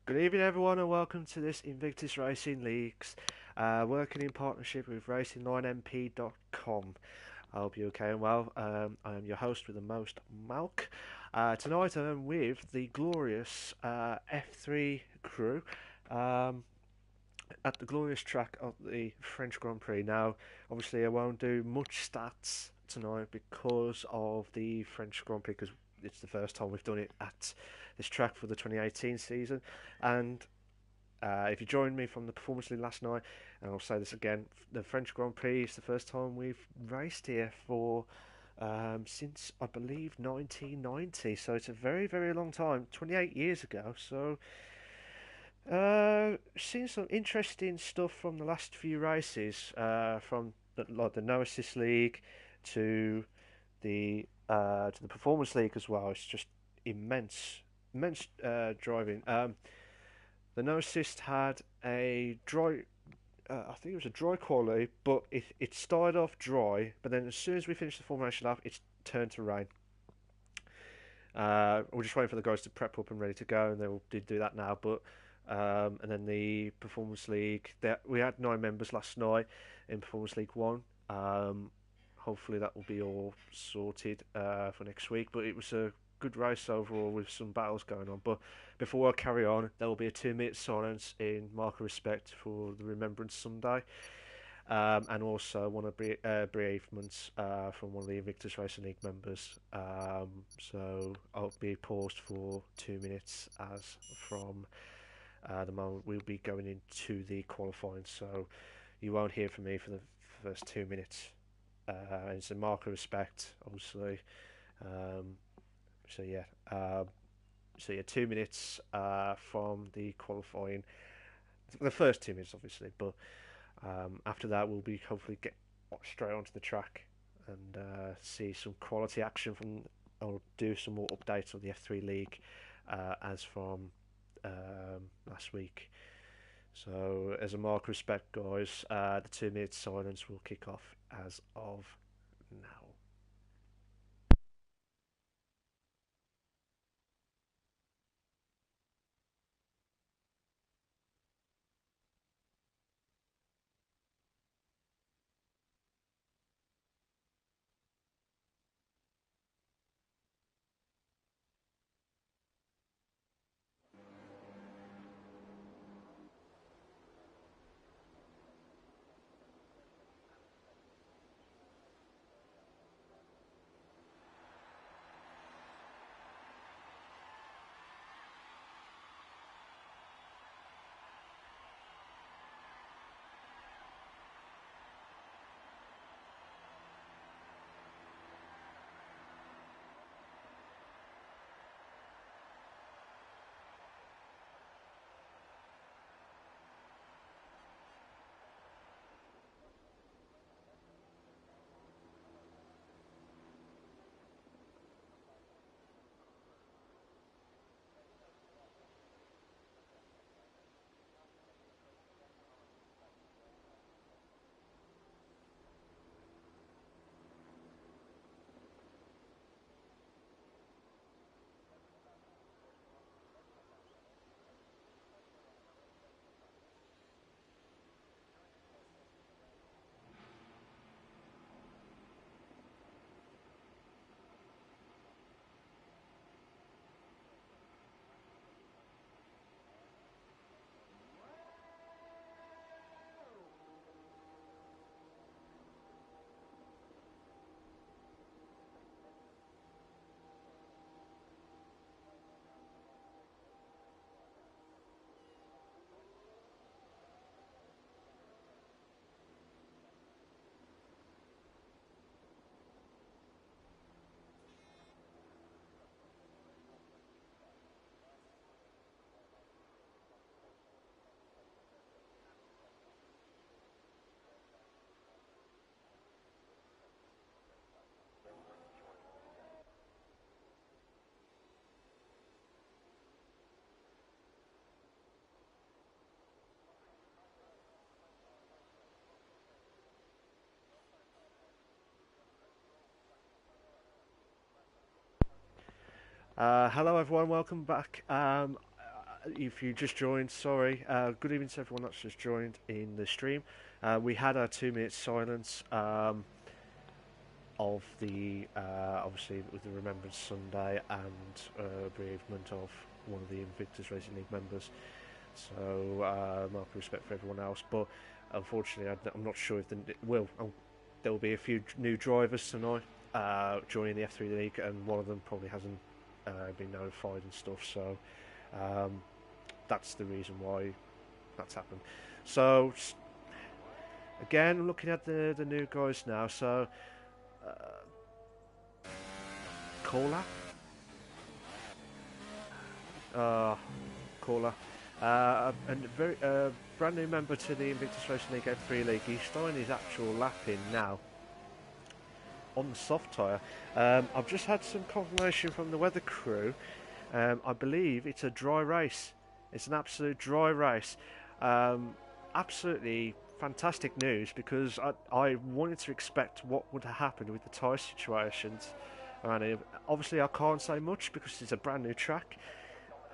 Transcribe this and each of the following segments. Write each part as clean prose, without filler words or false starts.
Good evening, everyone, and welcome to this Invictus Racing Leagues, working in partnership with racing9mp.com. I hope you're okay and well. I am your host with the most, Malk. Tonight I am with the glorious F3 crew um, at the glorious track of the French Grand Prix. Now, obviously, I won't do much stats tonight because of the French Grand Prix, because it's the first time we've done it at this track for the 2018 season. And if you joined me from the Performance League last night, and I'll say this again, the French Grand Prix is the first time we've raced here for since I believe 1990. So it's a very, very long time, 28 years ago. So seen some interesting stuff from the last few races, from the No Assist League to the Performance League as well. It's just immense driving. The No Assist had a dry, I think it was a dry quality, but it started off dry, but then as soon as we finished the formation lap, it's turned to rain. We're just waiting for the guys to prep up and ready to go, and they'll do that now. But and then the Performance League, we had 9 members last night in Performance League One. Hopefully that will be all sorted for next week. But it was a good race overall with some battles going on. But before I carry on, there will be a 2 minute silence in mark of respect for the Remembrance Sunday. And also one of bereavements from one of the Invictus Racing League members. So I'll be paused for 2 minutes as from the moment we'll be going into the qualifying. So you won't hear from me for the first 2 minutes. And it's a mark of respect, obviously. Um, so yeah, um, so yeah, 2 minutes from the qualifying. The first 2 minutes, obviously, but after that, we'll be hopefully get straight onto the track and see some quality action from. I'll do some more updates on the F3 League as from last week. So, as a mark of respect, guys, the 2 minute silence will kick off as of now. Hello, everyone. Welcome back. if you just joined, sorry. Good evening to everyone that's just joined in the stream. We had our 2 minute silence of the obviously with the Remembrance Sunday and bereavement of one of the Invictus Racing League members. So mark respect for everyone else, but unfortunately, I'm not sure if there will be a few new drivers tonight joining the F3 League, and one of them probably hasn't been notified and stuff. So that's the reason why that's happened. So again, looking at the new guys now. So Cola, Cola, and a very brand new member to the Invictus Racing League F3 League. He's starting his actual lap in now on the soft tyre. I've just had some confirmation from the weather crew. I believe it's a dry race. It's an absolute dry race. Absolutely fantastic news, because I wanted to expect what would have happened with the tyre situations around here. Obviously, I can't say much because it's a brand new track,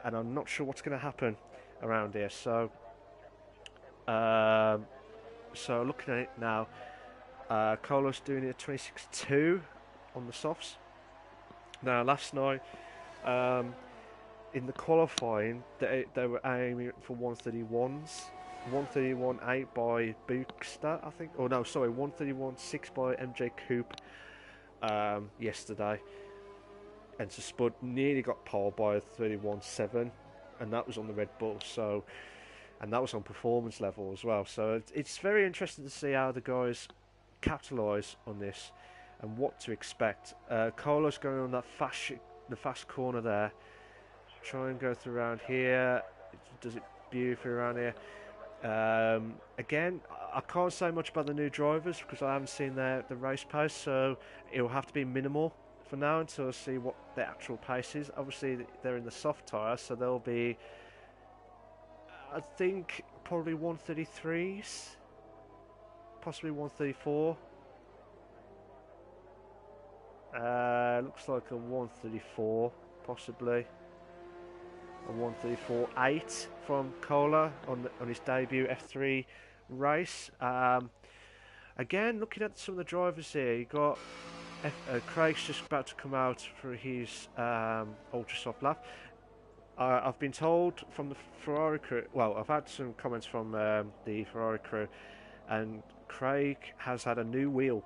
and I'm not sure what's going to happen around here. So, so looking at it now, Carlos doing it at 26.2 on the softs. Now, last night, in the qualifying, they were aiming for 131s. 131.8 by Bookster, I think. Oh no, sorry, 131.6 by MJ Coupe yesterday. And so Spud nearly got pole by 31.7, and that was on the Red Bull. So, and that was on performance level as well. So it's very interesting to see how the guys capitalise on this and what to expect. Carlos going on that the fast corner there. Try and go through around here. Does it beautifully around here. Again, I can't say much about the new drivers because I haven't seen the race pace, so it will have to be minimal for now until I see what the actual pace is. Obviously, they're in the soft tyre, so they'll be, I think, probably 133s, possibly 134. Looks like a 134, possibly. A 134.8 from Cola on his debut F3 race. Again, looking at some of the drivers here, you got Craig's just about to come out for his ultra soft lap. I've been told from the Ferrari crew. Well, I've had some comments from the Ferrari crew, and Craig has had a new wheel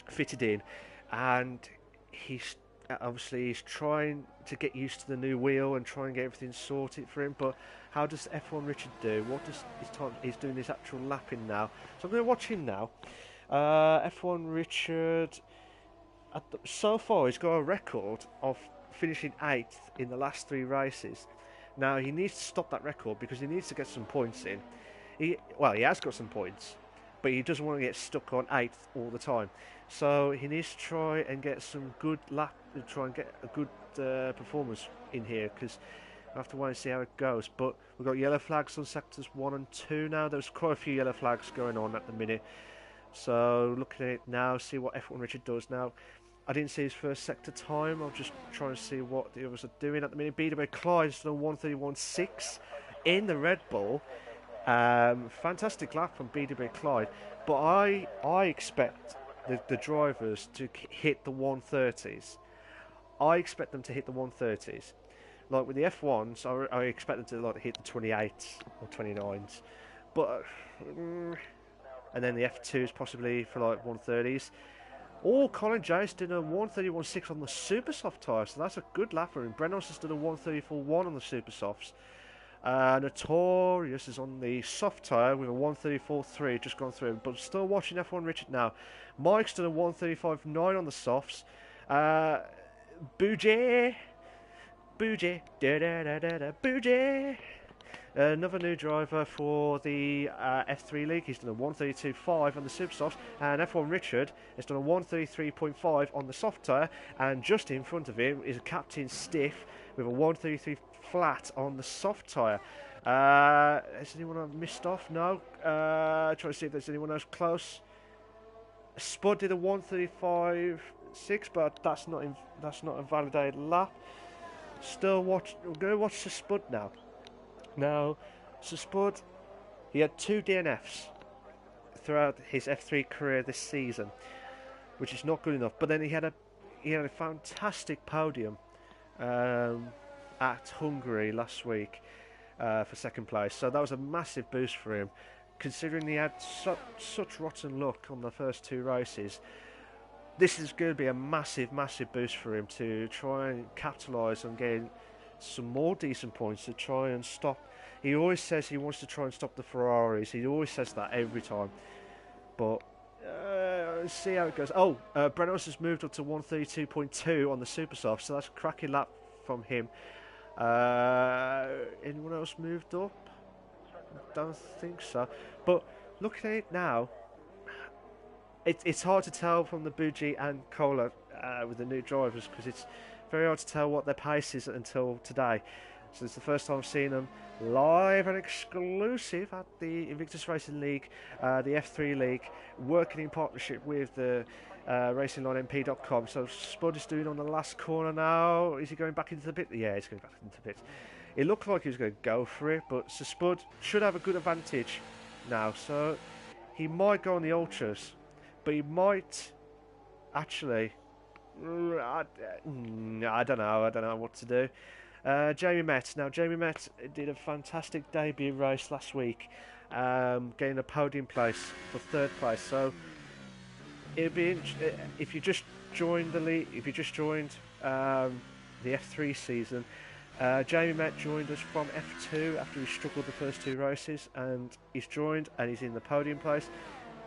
fitted in, and he's trying to get used to the new wheel and try and get everything sorted for him. But how does F1 Richard do? What does he's doing his actual lapping now? So I'm going to watch him now. F1 Richard, so far he's got a record of finishing 8th in the last 3 races. Now he needs to stop that record because he needs to get some points in. He has got some points, but he doesn't want to get stuck on 8th all the time. So he needs to try and get some good try and get a good performance in here, because I have to wait and see how it goes. But we've got yellow flags on sectors 1 and 2 now. There's quite a few yellow flags going on at the minute. So looking at it now, see what F1 Richard does now. I didn't see his first sector time. I'll just try and see what the others are doing at the minute. BW Clyde's done 131.6 in the Red Bull. Fantastic lap from BW Clyde. But I expect the drivers to hit the 130s. I expect them to hit the 130s. Like with the F1s, I expect them to hit the 28s or 29s. But and then the F2s possibly for like 130s. Colin Jace did a 131.6 on the super soft tyre, so that's a good lap for him. Brenos has done a 134.1 on the super softs. Notorious is on the soft tyre with a 134.3 just gone through, but still watching F1 Richard now. Mike's done a 135.9 on the softs. Bougie, Bougie. Another new driver for the F3 League. He's done a 132.5 on the super softs, and F1 Richard has done a 133.5 on the soft tyre, and just in front of him is a Captain Stiff with a 133 flat on the soft tyre. Has anyone I've missed off? No. Trying to see if there's anyone else close. Spud did a 135.6, but that's not a validated lap. Still we're going to watch the Spud now. Now, so Spud, he had 2 DNFs throughout his F3 career this season, which is not good enough. But then he had a fantastic podium at Hungary last week for second place. So that was a massive boost for him, considering he had such rotten luck on the first 2 races. This is going to be a massive, massive boost for him to try and capitalise on getting some more decent points to try and stop. He always says he wants to try and stop the Ferraris. He always says that every time. But let's see how it goes. Oh, Brenos has moved up to 132.2 on the Super Soft, so that's a cracking lap from him. Anyone else moved up? I don't think so. But looking at it now, it's hard to tell from the Buji and Cola with the new drivers, because it's very hard to tell what their pace is until today. So it's the first time I've seen them live and exclusive at the Invictus Racing League, the F3 League, working in partnership with the RacingLineMP.com. So Spud is doing on the last corner now. Is he going back into the pit? Yeah, he's going back into the pit. It looked like he was going to go for it, but so Spud should have a good advantage now. So he might go on the ultras, but he might actually. I don't know what to do. Jamie Metz. Now, Jamie Metz did a fantastic debut race last week, getting a podium place for 3rd place. So it'd be if you just joined the league, if you just joined the F3 season. Jamie Metz joined us from F2 after he struggled the first 2 races, and he's joined and he's in the podium place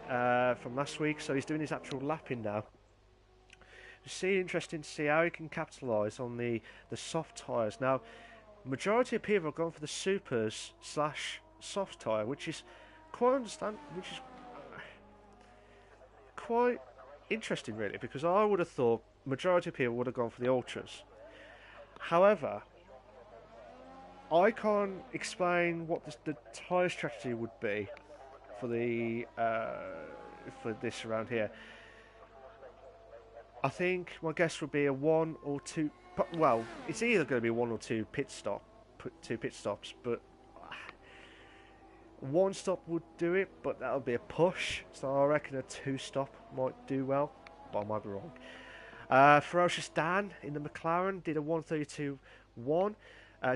from last week. So he's doing his actual lapping now. Interesting to see how he can capitalise on the soft tyres. Now, majority of people have gone for the supers / soft tyre, which is quite interesting, really, because I would have thought majority of people would have gone for the ultras. However, I can't explain what the tyre strategy would be for the for this around here. I think my guess would be a 1 or 2. Well, it's either going to be 1 or 2 pit stops, but 1 stop would do it, but that would be a push. So I reckon a 2 stop might do well, but I might be wrong. Ferocious Dan in the McLaren did a 132.1.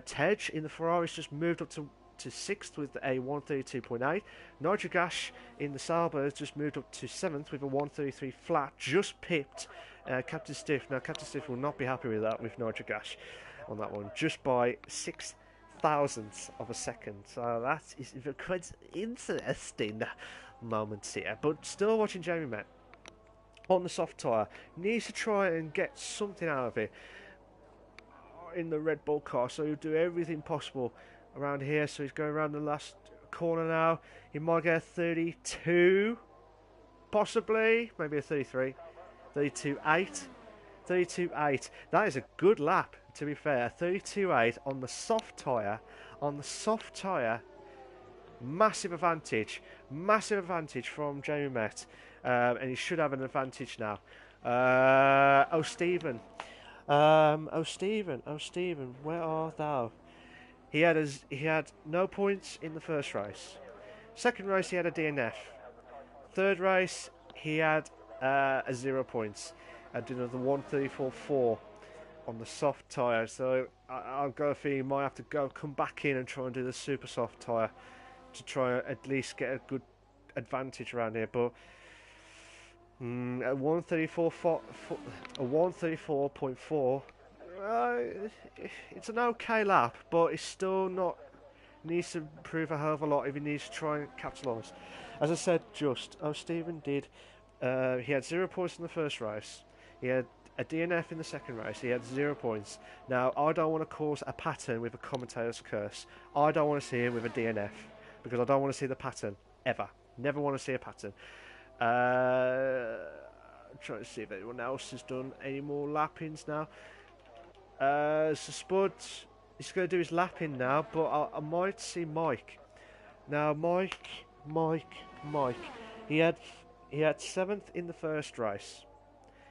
Tej in the Ferraris just moved up to 6th with a 132.8. Nigel Gash in the Sauber just moved up to 7th with a 133 flat, just pipped Captain Stiff. Now, Captain Stiff will not be happy with that, with Nigel Gash on that one, just by 6,000ths of a second. So that is quite interesting moments here. But still watching Jamie Metz on the soft tyre. Needs to try and get something out of it in the Red Bull car, so he'll do everything possible around here. So he's going around the last corner now. He might get a 32, possibly, maybe a 33, 32.8, 32.8. That is a good lap, to be fair. 32.8 on the soft tyre. On the soft tyre, massive advantage from Jamie Metz, and he should have an advantage now. Stephen, where art thou? He had no points in the first race. Second race he had a DNF. Third race he had a 0 points. I did another 134.4 on the soft tyre. So I'll go for he might have to come back in and try and do the super soft tyre to try and at least get a good advantage around here. But a 134.4. It's an okay lap, but it's still not. Needs to improve a hell of a lot if he needs to try and capitalise. As I said, Stephen did. He had 0 points in the first race. He had a DNF in the second race. He had 0 points. Now, I don't want to cause a pattern with a commentator's curse. I don't want to see him with a DNF because I don't want to see the pattern ever. Never want to see a pattern. I'm trying to see if anyone else has done any more lappings now. So Spud is going to do his lapping now, but I might see Mike. Now, Mike. He had 7th in the first race.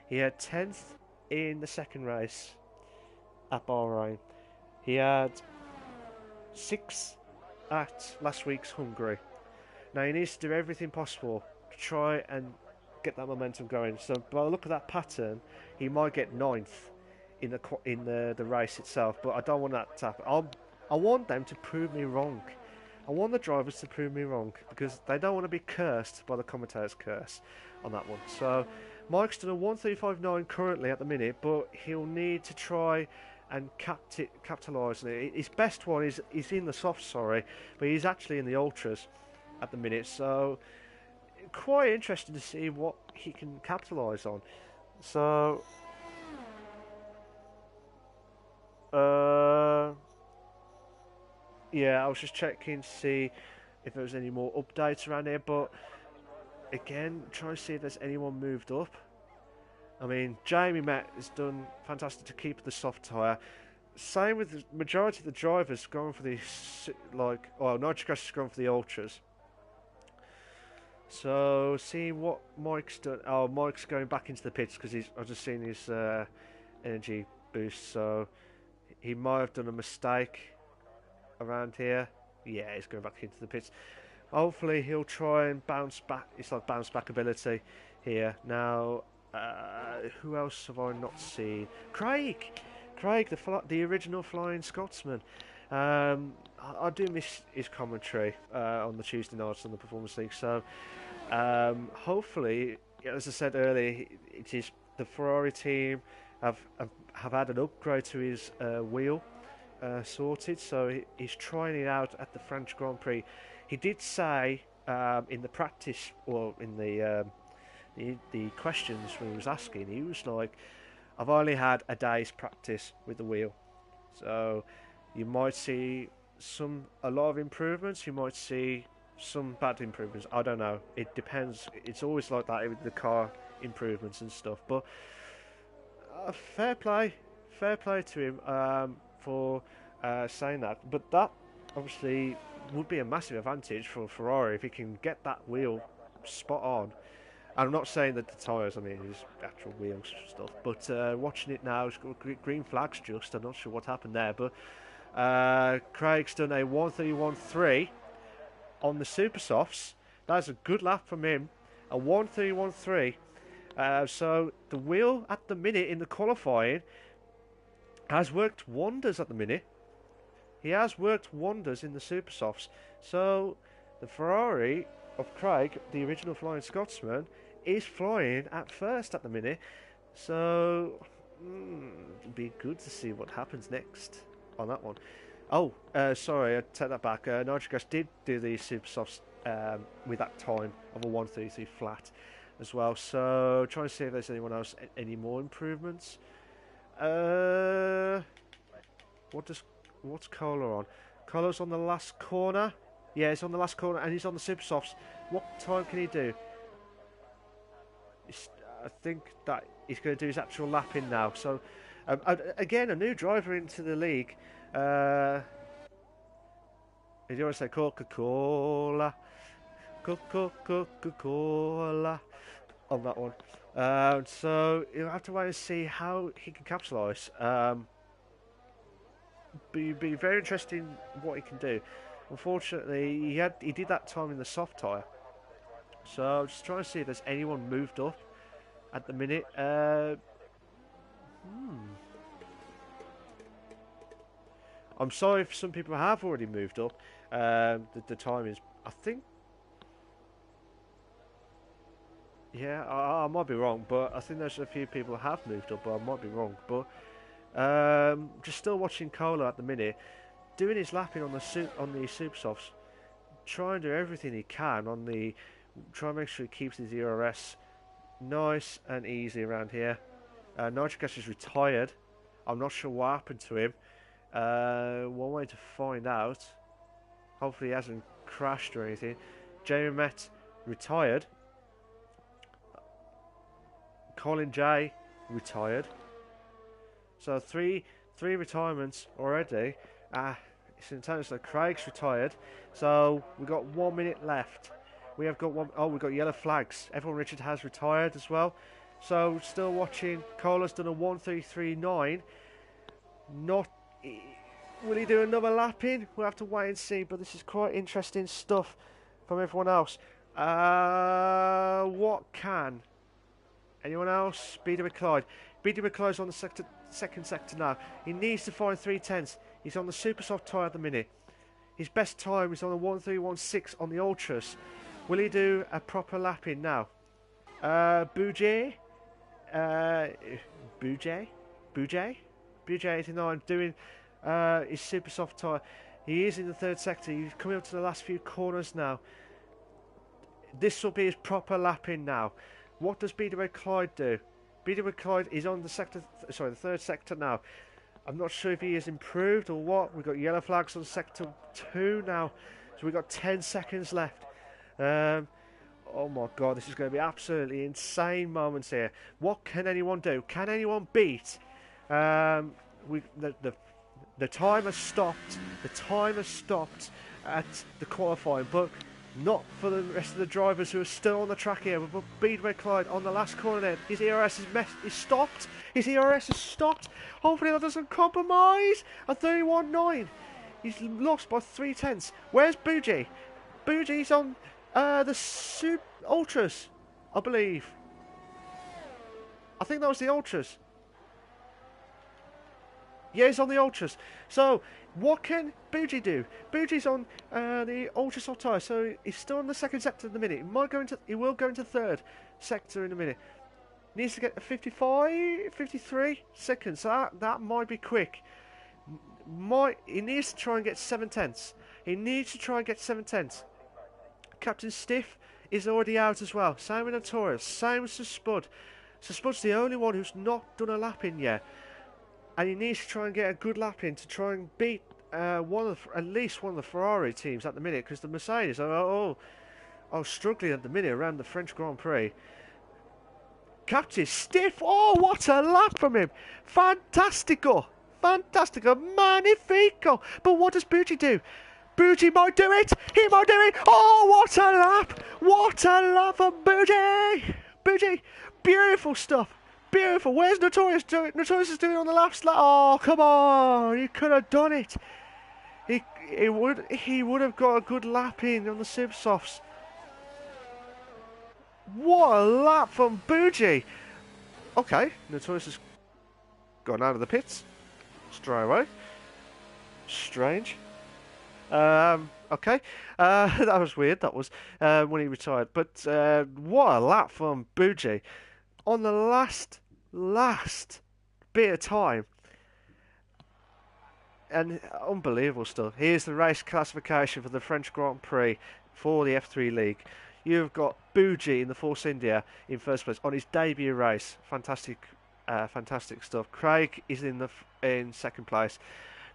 He had 10th in the second race at Bahrain. He had 6th at last week's Hungary. Now he needs to do everything possible to try and get that momentum going. So by the look of that pattern, he might get ninth in the race itself. But I don't want that to happen. I want them to prove me wrong. I want the drivers to prove me wrong because they don't want to be cursed by the commentator's curse on that one. So Mike's done a 1:35.9 currently at the minute, but he'll need to try and capitalise on it. His best one is in the softs, but he's actually in the ultras at the minute. So quite interesting to see what he can capitalise on. So yeah, I was just checking to see if there was any more updates around here, but again, trying to see if there's anyone moved up. I mean, Jamie Met has done fantastic to keep the soft tyre. Same with the majority of the drivers going for the Nitrocrash has gone for the ultras. So, seeing what Mike's done. Oh, Mike's going back into the pits because I've just seen his energy boost. So, he might have done a mistake around here. Yeah, he's going back into the pits. Hopefully, he'll try and bounce back. It's like bounce back ability here. Now, who else have I not seen? Craig, the original Flying Scotsman. I do miss his commentary on the Tuesday nights on the Performance League. So hopefully, as I said earlier, it is the Ferrari team have had an upgrade to his wheel sorted. So he's trying it out at the French Grand Prix. He did say in the practice or in the questions when he was asking, he was like, "I've only had a day's practice with the wheel, so you might see a lot of improvements. You might see some bad improvements. I don't know. It depends. It's always like that with the car improvements and stuff. But fair play to him for saying that. But that obviously would be a massive advantage for Ferrari if he can get that wheel spot on. I'm not saying that the tyres, I mean, his actual wheels and stuff, but watching it now, it's got green flags just. I'm not sure what happened there, but Craig's done a 1:31.3 on the Super Softs. That's a good lap from him, a 1:31.3. So the wheel at the minute in the qualifying has worked wonders at the minute. He has worked wonders in the Super Softs. So the Ferrari of Craig, the original Flying Scotsman, is flying at first at the minute. So it'd be good to see what happens next on that one. Oh, sorry, I take that back. Nitrocrash did do the Super Softs with that time of a 1:33 flat as well. So trying to see if there's anyone else any more improvements. What's Kohler on? Kohler's on the last corner. Yeah, he's on the last corner and he's on the Super Softs. What time can he do? I think that he's going to do his actual lap in now. So, again, a new driver into the league. Did you want to say Coca-Cola? Coca-Cola on that one. So, you'll have to wait and see how he can capitalise. Be very interesting what he can do. Unfortunately, he did that time in the soft tyre. So I'm just trying to see if there's anyone moved up at the minute. I'm sorry if some people have already moved up. The time is, I think. Yeah, I might be wrong, but I think there's a few people who have moved up, but I might be wrong. But just still watching Kohler at the minute, doing his lapping on the Super Softs, trying to do everything he can on the. Try and make sure he keeps his ERS nice and easy around here. Nitrocrash is retired. I'm not sure what happened to him. One way to find out. Hopefully he hasn't crashed or anything. Jamie Met retired. Colin J retired. So three retirements already. It's intense. So Craig's retired. So we've got 1 minute left. We have got one. Oh, we've got yellow flags. Everyone Richard has retired as well. So still watching. Kohler's done a 1:33.9. Not. Will he do another lap in? We'll have to wait and see, but this is quite interesting stuff from everyone else. What can anyone else? Speedy McLeod. Speedy McLeod's on the second sector now. He needs to find 3/10. He's on the super soft tyre at the minute. His best time is on a 1:3:16 on the ultras. Will he do a proper lap in now? Bujay, Bujay 89 doing his super soft tyre. He is in the third sector. He's coming up to the last few corners now. This will be his proper lap in now. What does BW Clyde do? BW Clyde is on the the third sector now. I'm not sure if he has improved or what. We've got yellow flags on sector 2 now, so we've got 10 seconds left. Oh my god, this is going to be absolutely insane moments here. What can anyone do? Can anyone beat? The time has stopped. The time has stopped at the qualifying, but not for the rest of the drivers who are still on the track here. But Speedway Clyde on the last corner there. His ERS is stopped. His ERS is stopped. Hopefully that doesn't compromise. A 31.9. He's lost by 3/10. Where's Bougie? Bougie's on the Ultras, I believe. I think that was the Ultras. Yeah, he's on the Ultras. So, what can Bougie do? Bougie's on the Ultra soft tyre, so he's still on the second sector at the minute. He will go into third sector in a minute. Needs to get 53 seconds. So that might be quick. He needs to try and get 7/10. He needs to try and get 7/10. Captain Stiff is already out as well. Same with Notorious. Same with Sir Spud. Sir Spud's the only one who's not done a lap in yet. And he needs to try and get a good lap in to try and beat at least one of the Ferrari teams at the minute, because the Mercedes are struggling at the minute around the French Grand Prix. Captain Stiff, oh, what a lap from him! Fantastico! Magnifico! But what does Bougie do? Bougie might do it! He might do it! Oh, what a lap! What a lap for Bougie! Bougie, beautiful stuff! Beautiful. Where's Notorious doing? Notorious is doing on the last lap. Oh, come on! He could have done it. He would have got a good lap in on the super softs. What a lap from Bougie! Okay, Notorious has gone out of the pits straight away. Strange. Okay. That was weird. That was when he retired. But what a lap from Bougie on the last bit of time, and unbelievable stuff. Here's the race classification for the French Grand Prix for the F3 League. You've got Bougie in the Force India in first place on his debut race. Fantastic stuff. Craig is in second place.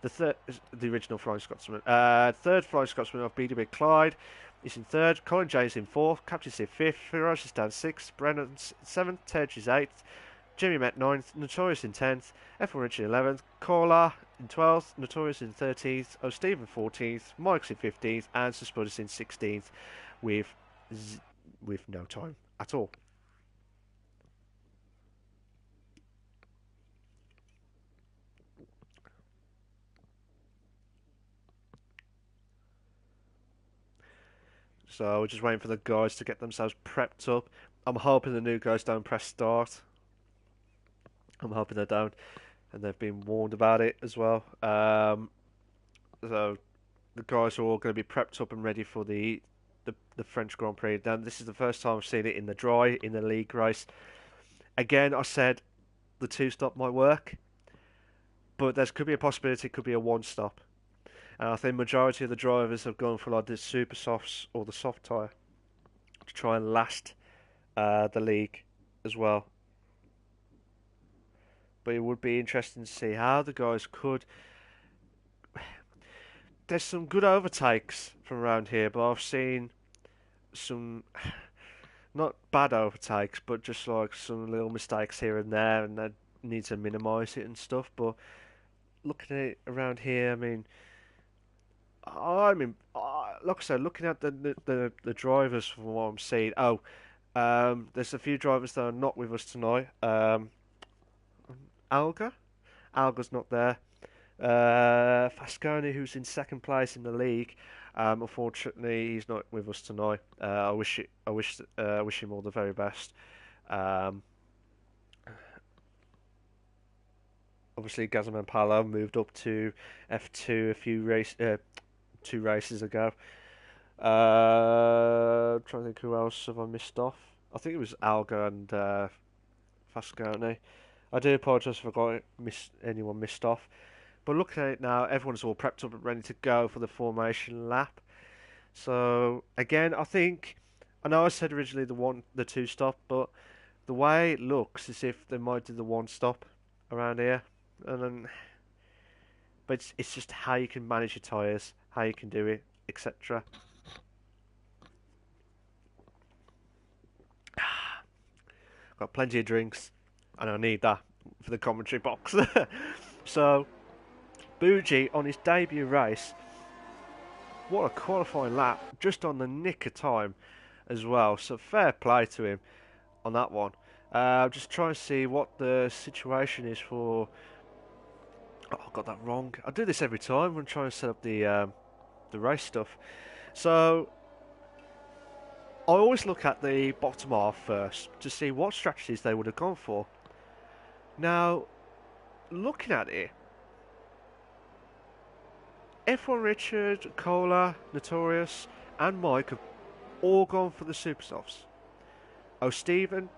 The original Flying Scotsman. Third Flying Scotsman of BW Clyde is in third. Colin J is in fourth. Captain C fifth. Firoz is down sixth. Brennan seventh. Tej is eighth. Jimmy Met 9th, Notorious in 10th, F1 Richard 11th, Corla in 12th, Notorious in 13th, O'Stephen 14th, Mike's in 15th, and Suspudus in 16th with no time at all. So we're just waiting for the guys to get themselves prepped up. I'm hoping the new guys don't press start. I'm hoping they don't, and they've been warned about it as well. So the guys are all going to be prepped up and ready for the French Grand Prix. Now, this is the first time I've seen it in the dry, in the league race. Again, I said the two-stop might work, but there could be a possibility it could be a one-stop. And I think majority of the drivers have gone for like the super softs or the soft tyre to try and last the league as well. But it would be interesting to see how the guys could. There's some good overtakes from around here, but I've seen some not bad overtakes, but just like some little mistakes here and there, and they need to minimise it and stuff. But looking at it around here, like I said, looking at the drivers from what I'm seeing. There's a few drivers that are not with us tonight. Alga's not there. Fasconi, who's in second place in the league, unfortunately he's not with us tonight. I wish him all the very best. Um, Obviously, Gazman Palo moved up to F2 two races ago. Trying to think who else have I missed off. I think it was Alga and Fasconi. I do apologise if I got anyone missed off. But looking at it now, everyone's all prepped up and ready to go for the formation lap. So again, I know I said originally the two stop, but the way it looks as if they might do the one stop around here, and then, but it's just how you can manage your tyres, how you can do it, etc. Got plenty of drinks, and I need that for the commentary box. So, Bougie on his debut race, what a qualifying lap, just on the nick of time as well. So fair play to him on that one. Just trying to see what the situation is for. Oh, I got that wrong. I do this every time when trying to set up the race stuff. So I always look at the bottom half first to see what strategies they would have gone for. Now, looking at it, F1 Richard, Cola, Notorious, and Mike have all gone for the super softs. Oh, Stephen.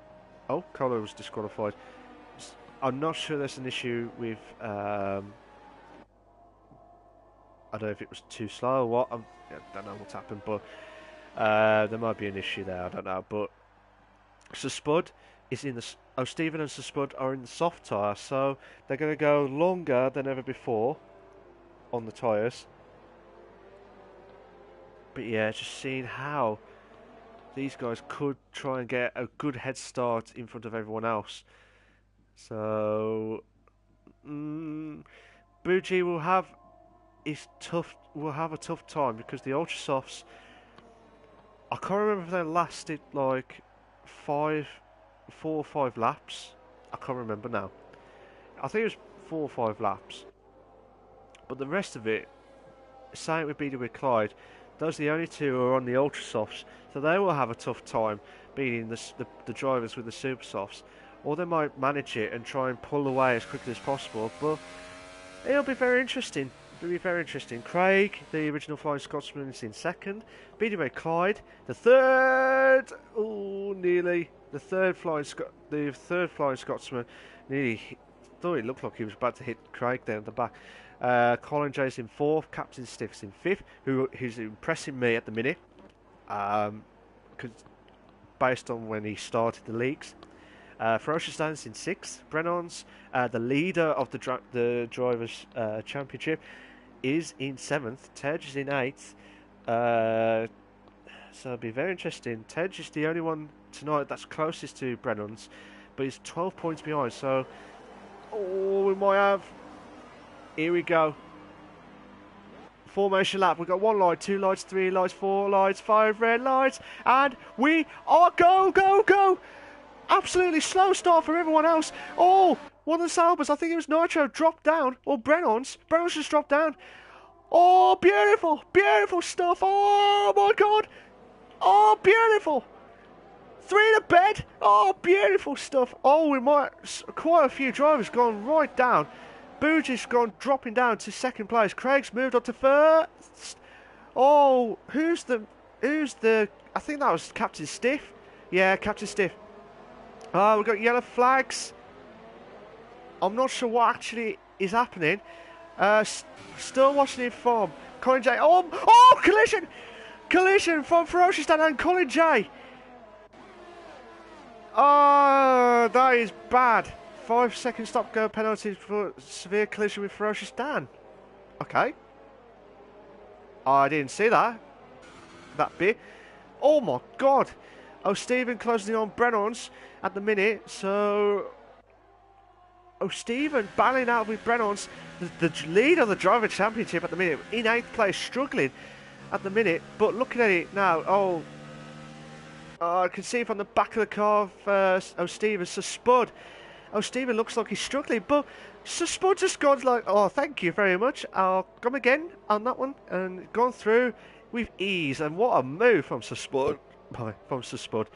Oh, Cola was disqualified. I'm not sure there's an issue with. I don't know if it was too slow or what. I don't know what's happened, but there might be an issue there. I don't know. But Spud is in the. Oh, Stephen and Spud are in the soft tyre, so they're going to go longer than ever before on the tyres. But yeah, just seeing how these guys could try and get a good head start in front of everyone else. So Bougie will have a tough time because the Ultra Softs, I can't remember if they lasted like 4 or 5 laps. I can't remember now. I think it was 4 or 5 laps. But the rest of it, same with BD with Clyde, those are the only two who are on the Ultra Softs, so they will have a tough time beating the drivers with the Super Softs. Or they might manage it and try and pull away as quickly as possible, but it'll be very interesting. It'll be very interesting. Craig, the original Flying Scotsman, is in second. BD Clyde, the third. Oh, nearly the third Flying Scotsman. Nearly thought it looked like he was about to hit Craig there at the back. Colin J's in fourth. Captain Stiff's in fifth. Who's impressing me at the minute, based on when he started the leagues. Ferocious Dan's in sixth. Brennan's, the leader of the Drivers' Championship, is in seventh. Tej is in eighth. So it'll be very interesting. Tej is the only one tonight that's closest to Brennan's, but he's 12 points behind. So, we might have. Here we go. Formation lap. We've got 1 light, 2 lights, 3 lights, 4 lights, 5 red lights, and we are go! Absolutely slow start for everyone else. Oh, one of the Saubers, I think it was Nitro, dropped down. Or Brennan's just dropped down. Oh, beautiful stuff. Oh my God. Oh, beautiful. 3 to bed. Oh, beautiful stuff. Oh, quite a few drivers gone right down. Bougie's dropping down to second place. Craig's moved on to first. Oh, who's the? I think that was Captain Stiff. Yeah, Captain Stiff. Oh, we've got yellow flags. I'm not sure what actually is happening. Still watching it from Colin J. Oh, collision! Collision from Ferocious Dan and Colin J. Oh, that is bad. 5-second stop-go penalty for severe collision with Ferocious Dan. Okay. I didn't see that bit. Oh my God. Oh, Stephen closing in on Brennan's at the minute. So, Stephen battling out with Brennan's, the lead of the Driver Championship at the minute, in 8th place, struggling at the minute. But looking at it now, I can see from the back of the car first. Stephen, so Spud Oh, Stephen looks like he's struggling, but Spud just gone like, oh, thank you very much. I'll come again on that one and gone through with ease. And what a move from Spud. From Spud.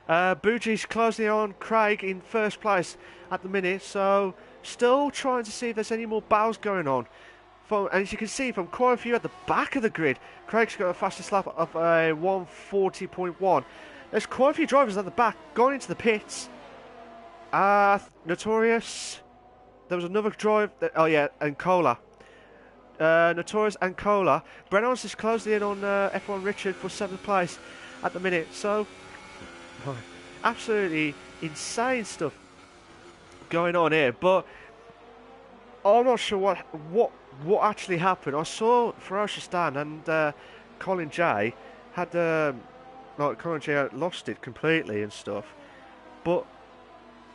Boogie's closing on Craig in first place at the minute, so still trying to see if there's any more battles going on. And as you can see from quite a few at the back of the grid, Craig's got a fastest lap of a 140.1. There's quite a few drivers at the back going into the pits. Notorious. There was another drive. Oh yeah, and Cola. Notorious and Cola. Brennan's is closing in on F1 Richard for 7th place at the minute. So, absolutely insane stuff going on here. But I'm not sure what actually happened. I saw Ferocious Dan and Colin J had Colin J had lost it completely and stuff. But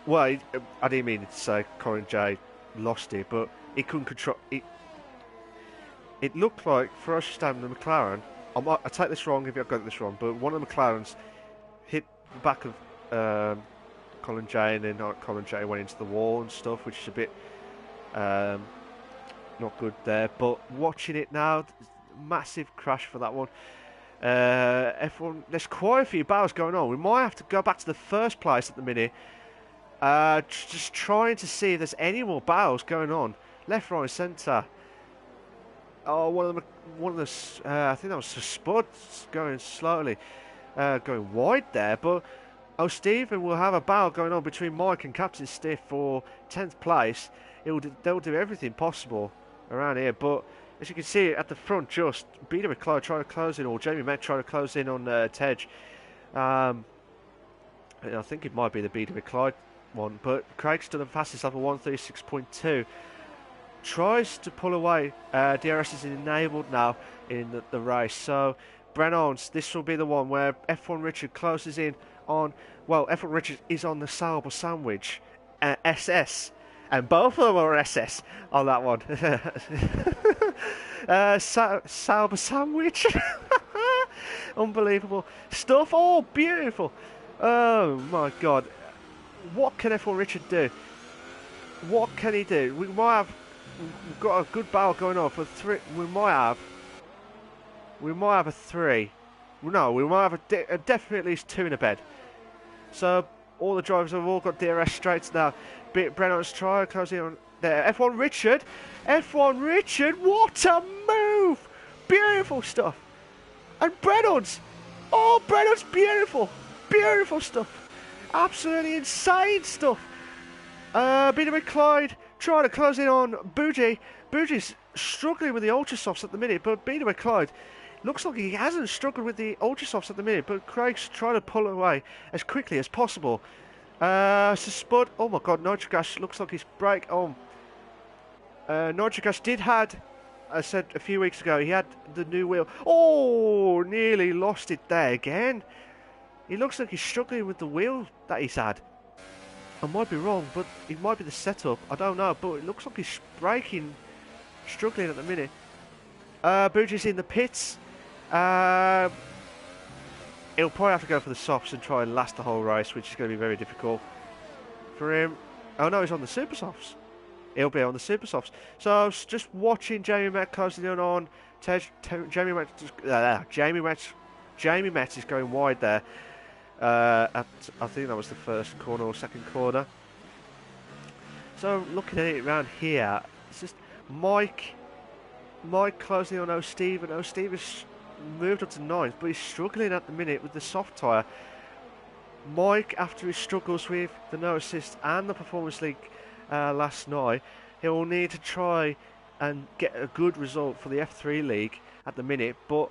well, I didn't mean to say Colin J lost it, but he couldn't control it. It looked like Ferocious Dan and the McLaren. I take this wrong if I've got this wrong, but one of the McLarens hit the back of Colin J, and then Colin J went into the wall and stuff, which is a bit not good there. But watching it now, massive crash for that one. F1, there's quite a few battles going on. We might have to go back to the first place at the minute. Just trying to see if there's any more battles going on. Left, right, centre. Oh, one of the I think that was Spud going slowly, going wide there. But Stephen will have a battle going on between Mike and Captain Stiff for 10th place. They'll do everything possible around here. But as you can see at the front, just Peter McLeod trying to close in, or Jamie Mack trying to close in on Tej. I think it might be the Peter McLeod one, but Craig's done the fastest lap of 136.2. Tries to pull away. DRS is enabled now in the race. So Brennan's, this will be the one where F1 Richard closes in on. Well, F1 Richard is on the Sauber Sandwich SS, and both of them are SS on that one. Sauber Sandwich. Unbelievable stuff. Oh, beautiful. Oh my God. What can F1 Richard do? What can he do? We've got a good battle going on for 3. We might have a 3. No, we might have definitely at least 2 in a bed. So all the drivers have all got DRS straights now. Brennan's try closing on there. F1 Richard. F1 Richard. What a move! Beautiful stuff. And Brennan's. Oh, Brennan's beautiful. Beautiful stuff. Absolutely insane stuff. Peter McLeod trying to close in on Bougie. Bougie's struggling with the ultra softs at the minute, but Peter McLeod looks like he hasn't struggled with the ultra softs at the minute, but Craig's trying to pull away as quickly as possible. Spud, oh my God, Nitrogas looks like he's brake on. Nitrogas did had, I said a few weeks ago, he had the new wheel. Oh, nearly lost it there again. He looks like he's struggling with the wheel that he's had. I might be wrong, but it might be the setup. I don't know, but it looks like he's braking, struggling at the minute. Bougie's in the pits. He'll probably have to go for the softs and try and last the whole race, which is going to be very difficult for him. Oh no, he's on the super softs. He'll be on the super softs. So just watching Jamie Metz closing in on Jamie Metz is going wide there. I think that was the first corner or second corner. So looking at it around here, it's just Mike closing on O'Steve, and O'Steve has moved up to 9th, but he's struggling at the minute with the soft tyre. Mike, after his struggles with the no assist and the Performance League last night, he will need to try and get a good result for the F3 League at the minute. But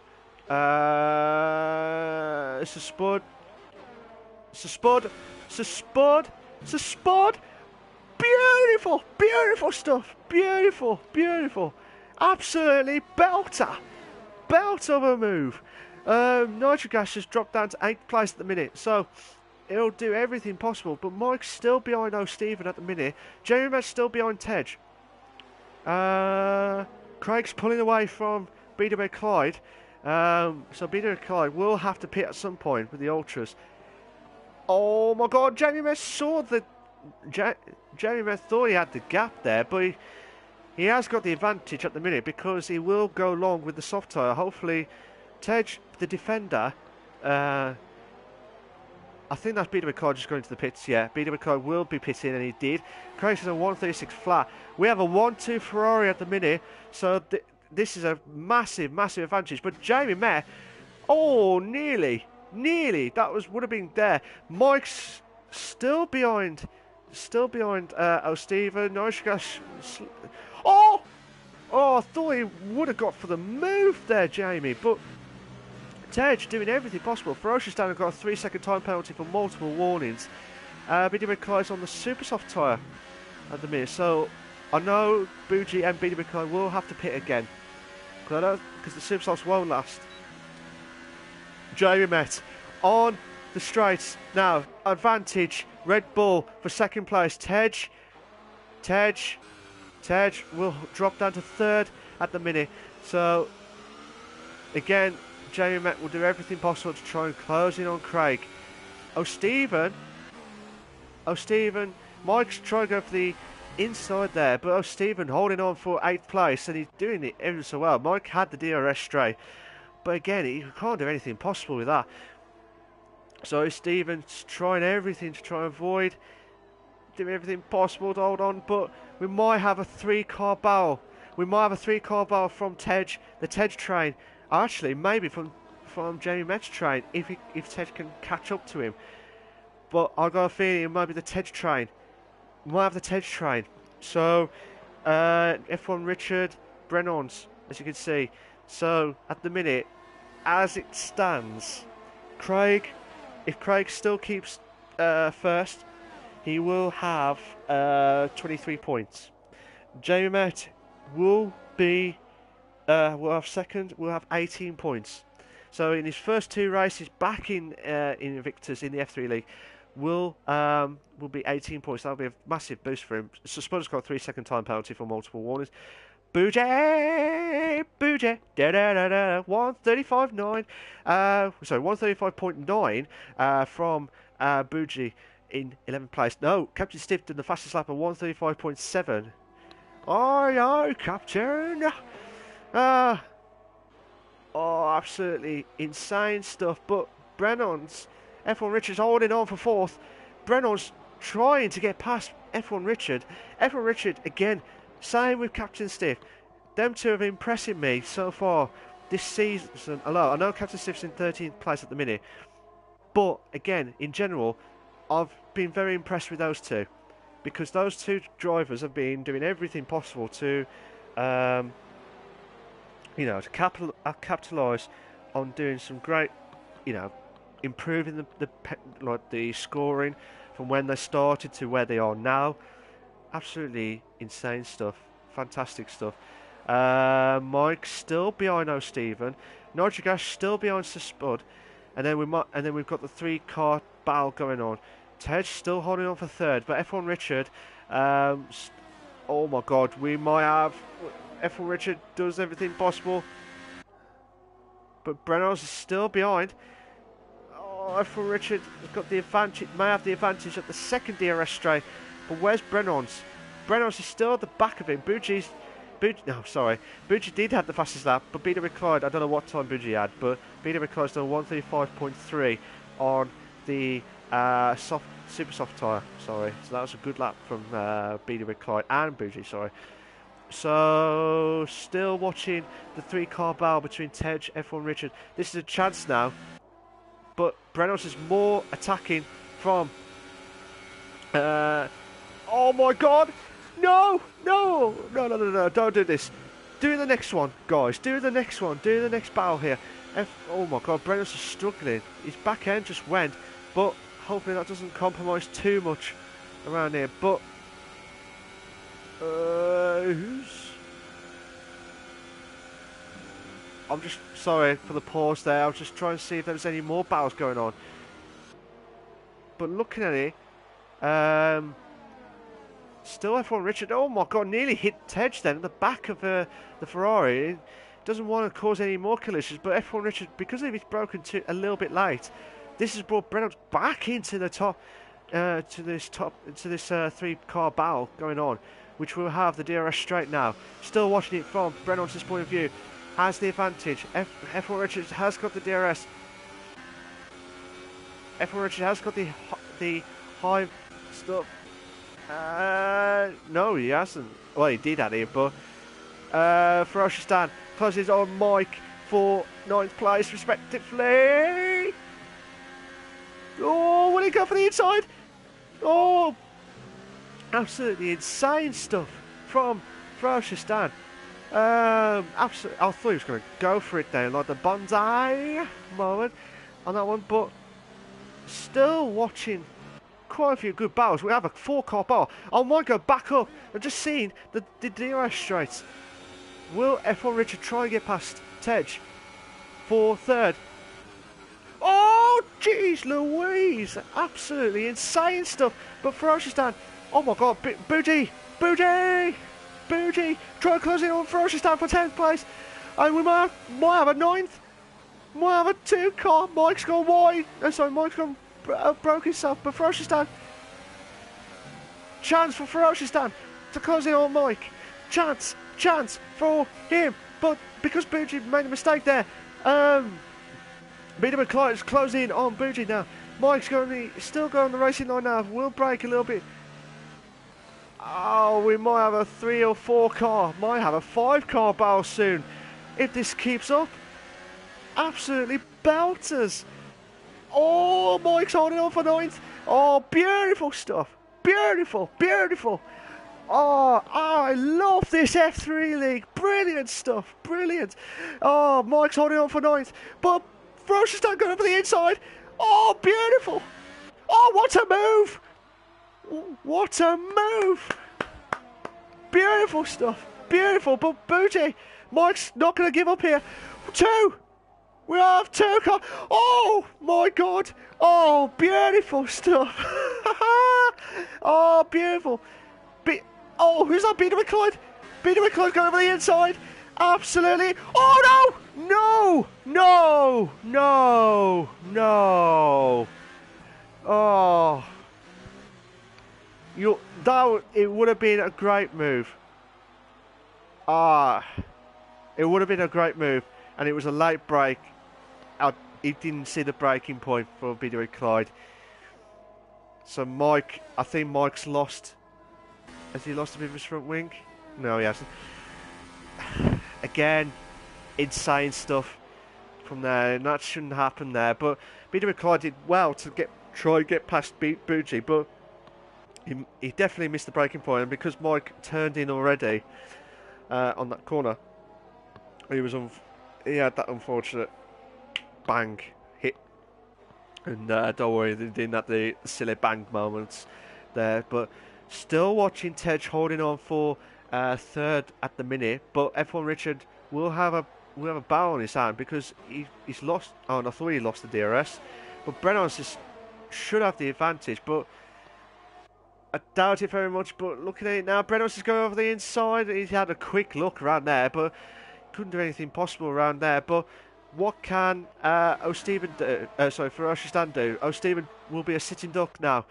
it's a Spud. It's a Spud. It's a Spud. It's a Spud. Beautiful, beautiful stuff. Beautiful, beautiful. Absolutely belter. Belter of a move. Nitrogas has dropped down to 8th place at the minute, so he'll do everything possible. But Mike's still behind O'Stephen at the minute. Jamie Metz still behind Tej. Craig's pulling away from BW Clyde. So BW Clyde will have to pit at some point with the Ultras. Oh my God, Jamie Metz saw the Jamie Met thought he had the gap there, but he has got the advantage at the minute because he will go long with the soft tyre. Hopefully, Tej, the defender, I think that's Peter Ricard just going to the pits. Yeah, Peter Ricard will be pitting, and he did. Craig is a 136 flat. We have a 1-2 Ferrari at the minute, so this is a massive, massive advantage. But Jamie Met, oh, nearly, that would have been there. Mike's still behind, O'Stephen. Oh, I thought he would have got for the move there, Jamie, but Tej doing everything possible. Ferocious Dan have got a 3-second time penalty for multiple warnings. BD Ricard's on the super soft tyre at the minute, so I know Bougie and BD Ricard will have to pit again because the super softs won't last. Jamie Met on the straights now. Advantage Red Bull for second place. Tej will drop down to third at the minute. So again, Jamie Met will do everything possible to try and close in on Craig. O'Stephen, Mike's trying to go for the inside there, but O'Stephen holding on for 8th place, and he's doing it ever so well. Mike had the DRS straight, but again, he can't do anything possible with that. So O'Stephen's trying everything to try and avoid, doing everything possible to hold on, but we might have a 3-car battle. We might have a 3-car battle from Tej, the Tej train. Actually, maybe from Jamie Met's train, if Tej can catch up to him. But I got a feeling it might be the Tej train. We might have the Tej train. So, F1 Richard, Brennan's, as you can see. So, at the minute, as it stands, if Craig still keeps first, he will have 23 points. Jamie Met will have second, will have 18 points. So in his first 2 races back in Invictus in the F3 League, will be 18 points. That'll be a massive boost for him. So Spudder's got a 3-second time penalty for multiple warnings. Bougie, 135.9. Sorry, 135.9 from Bougie in 11th place. No, Captain Stiff did the fastest lap of 135.7. Oh, Captain. Absolutely insane stuff. But Brennan's, F1 Richard's holding on for 4th. Brennan's trying to get past F1 Richard. F1 Richard, again, same with Captain Stiff. Them two have been impressing me so far this season. I know Captain Stiff's in 13th place at the minute. But, again, in general, I've been very impressed with those two. Because those two drivers have been doing everything possible to to capitalise on doing some great, improving the scoring from when they started to where they are now. Absolutely insane stuff, fantastic stuff. Mike's still behind O'Stephen, Nodrigash still behind Spud, and then we've got the 3-car battle going on. Tej still holding on for 3rd, but F1 Richard, oh my God, we might have. F1 Richard does everything possible, but Brennan's is still behind. Oh, F1 Richard has got the advantage, may have the advantage at the second DRS straight, but where's Brennan's? Brennan's is still at the back of him. Bougie did have the fastest lap, but Peter Ricard, I don't know what time Bougie had, but Peter Ricard's done 135.3 on the super soft tyre. Sorry, so that was a good lap from Peter Ricard and Bougie. Sorry. So, still watching the 3-car battle between Tej, F1 Richard. This is a chance now, but Brennan's is more attacking from. Oh my God! No! Don't do this. Do the next one, guys. Do the next one. Do the next battle here. Oh my God, Brennan's is struggling. His back end just went, but hopefully that doesn't compromise too much around here. But I'm just sorry for the pause there. I was just trying to see if there was any more battles going on. But looking at it, still F1 Richard. Oh my God, nearly hit Tej then at the back of the Ferrari. Doesn't want to cause any more collisions, but F1 Richard, because of his broken a little bit late, this has brought Brennan back into the top to this 3-car battle going on, which will have the DRS straight now. Still watching it from Brennon's point of view, has the advantage. F1 Richards has got the DRS. F1 Richards has got the high stuff. No, he hasn't. Well, he did at it, but Ferocious Dan closes on Mike for 9th place, respectively. Oh, will he go for the inside? Oh, absolutely insane stuff from Ferocious Dan. Absolutely, I thought he was going to go for it there, like the bonsai moment on that one, but still watching quite a few good battles. We have a 4-car battle. I might go back up. I've just seen the DRS straights. Will F1 Richard try and get past Tej for 3rd? Oh, jeez Louise. Absolutely insane stuff. But Ferocious Dan, oh my god, Bougie, try and close it on Ferocious Dan for 10th place. And we might have a 9th. Might have a 2-car. Mike's gone wide. Sorry, Mike's gone broke himself. But Ferocious Dan, chance for Ferocious Dan to close it on Mike. Chance for him. But because Bougie made a mistake there, Peter McClyde is closing on Bougie now. Mike's still going on the racing line now. Will break a little bit. Oh, we might have a 3 or 4 car. Might have a 5-car battle soon. If this keeps up. Absolutely belters. Oh, Mike's holding on for 9th. Oh, beautiful stuff. Beautiful. Oh, I love this F3 League. Brilliant stuff. Brilliant. Oh, Mike's holding on for 9th. But Ferocious Dan going over the inside. Oh, beautiful. Oh, what a move. What a move. Beautiful stuff. Beautiful. But Bougie, Mike's not going to give up here. 2. We have 2 cars. Oh, my God. Oh, beautiful stuff. Oh, beautiful. Oh, who's that? Peter McClyde. Peter McClyde going over the inside. Absolutely. Oh, no. No. Oh. It would have been a great move. It would have been a great move. And it was a late break. He didn't see the breaking point for Peter McClyde. So I think Mike's lost. Has he lost a bit of his front wing? No, he hasn't. Again, insane stuff from there, and that shouldn't happen there. But Peter McClyde did well to try and get past Bougie, but he definitely missed the breaking point. And because Mike turned in already on that corner, he had that unfortunate bang hit. And don't worry, they didn't have the silly bang moments there, but. Still watching Tej holding on for 3rd at the minute, but F1 Richard will have a battle on his hand because he's lost. Oh, I thought he lost the DRS, but Brennon's should have the advantage, but I doubt it very much. But looking at it now, Brennon's is going over the inside. He's had a quick look around there, but couldn't do anything possible around there. But what can O'Stephen do? Ferocious Dan do? O'Stephen will be a sitting duck now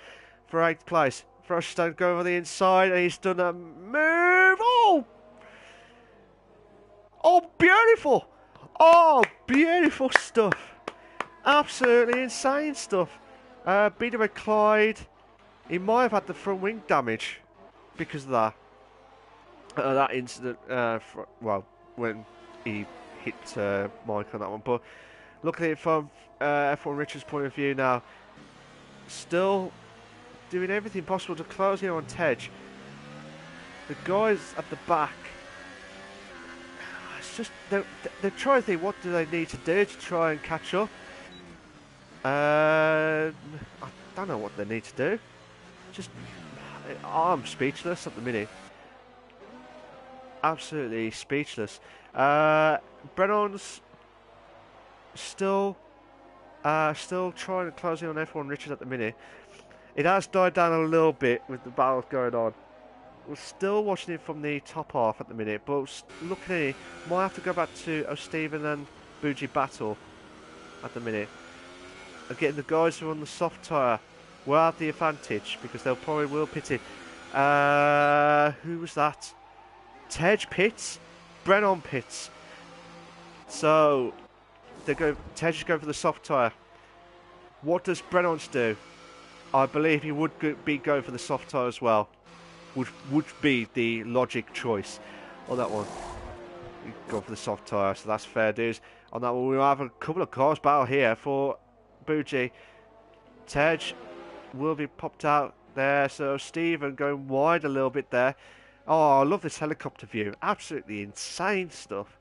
for 8th place. Ferocious Dan go over the inside, and he's done a move. Oh, beautiful. Oh, beautiful stuff. Absolutely insane stuff. Peter McClyde, he might have had the front wing damage because of that incident. When he hit Mike on that one. But looking at it from F1 Richard's point of view now, still doing everything possible to close in on Tej. The guys at the back, it's just they're trying to think what do they need to do to try and catch up. I don't know what they need to do. I'm speechless at the minute. Absolutely speechless. Brennon's still trying to close in on F1 Richard at the minute. It has died down a little bit with the battles going on. We're still watching it from the top half at the minute, but looking at it, might have to go back to O'Stephen and Bougie battle at the minute. And getting the guys who are on the soft tyre will have the advantage because they'll probably will pit it. Who was that? Tej pits, Brennan pits. So Tej is going for the soft tyre. What does Brennan's do? I believe he would be going for the soft tyre as well. Would be the logic choice on that one. Go for the soft tyre, so that's fair dues. On that one, we'll have a couple of cars battle here for Buji. Tej will be popped out there, so Stephen going wide a little bit there. Oh, I love this helicopter view. Absolutely insane stuff.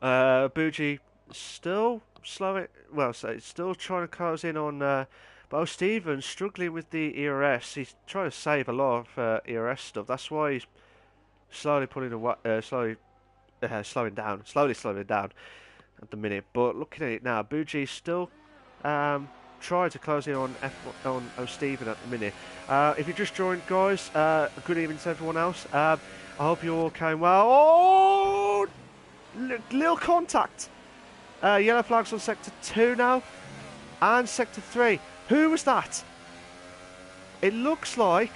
Buji still slowing, well, so still trying to close in on, but Stephen struggling with the ERS. He's trying to save a lot of ERS stuff. That's why he's slowly pulling away, slowly slowing down at the minute. But looking at it now, Buji's still trying to close in on Stephen at the minute. If you just joined, guys, good evening to everyone else. I hope you all came well. Oh, little contact. Yellow flags on sector 2 now, and sector 3. Who was that? It looks like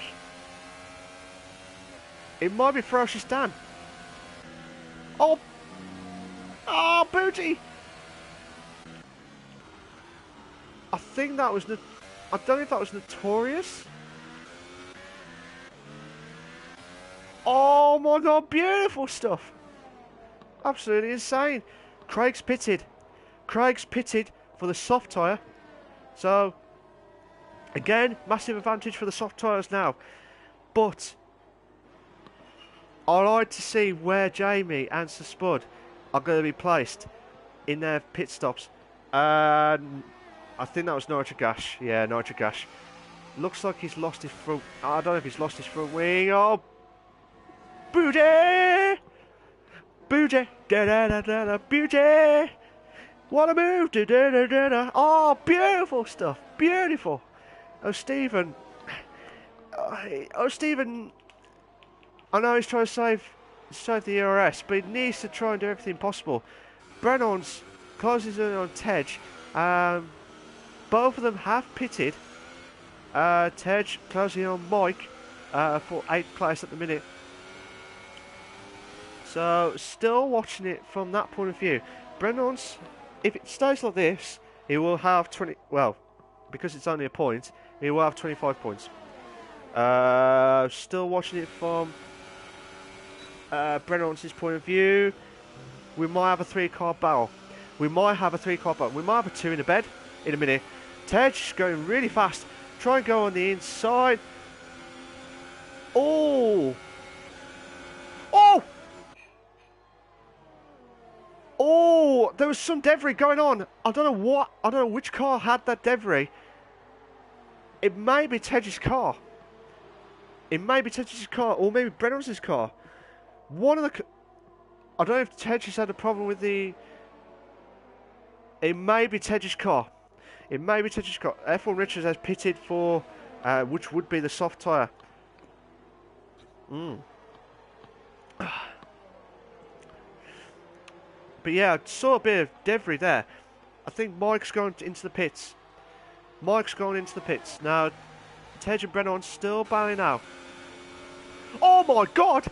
it might be Ferocious Dan. Oh, Buji. I think that was, I don't know if that was Notorious. Oh my god, beautiful stuff. Absolutely insane. Craig's pitted for the soft tyre. So, again, massive advantage for the soft tyres now. But I like to see where Jamie and Sir Spud are going to be placed in their pit stops. I think that was Nitrogash. Yeah, Nitrogash. Looks like he's lost his front. I don't know if he's lost his front wing. Oh, Buji! Buji! Da da da da da! Buji! What a move! Da da da da da! Oh, beautiful stuff! Beautiful! Oh, Stephen. Oh, Stephen. I know he's trying to save the ERS, but he needs to try and do everything possible. Brennan's closes in on Tej. Both of them have pitted. Tej closing on Mike for 8th place at the minute. So, still watching it from that point of view. Brennan's, if it stays like this, he will have 20. Well, because it's only a point, he will have 25 points. Still watching it from Brennan's point of view. We might have a 3-car battle. We might have a 3-car battle. We might have a 2 in a bed in a minute. Tej going really fast. Try and go on the inside. Oh! Oh! Oh! There was some debris going on. I don't know what. I don't know which car had that debris. It may be Tej's car. It may be Tej's car, or maybe Brennan's car. One of the. I don't know if Tej has had a problem with the. It may be Tej's car. It may be Tej's car. F1 Richards has pitted for, which would be the soft tyre. But yeah, I saw a bit of debris there. I think Mike's going into the pits. Mike's going into the pits. Now, Tej and Brennan still battling out. Oh my god!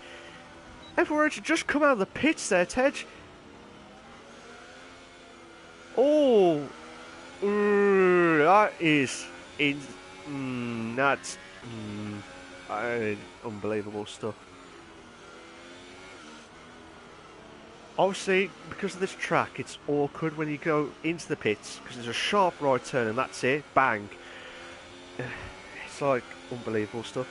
F1 Richards just come out of the pits there, Tej. Oh! That is that's unbelievable stuff. Obviously, because of this track, it's awkward when you go into the pits because there's a sharp right turn and that's it, bang. It's like unbelievable stuff.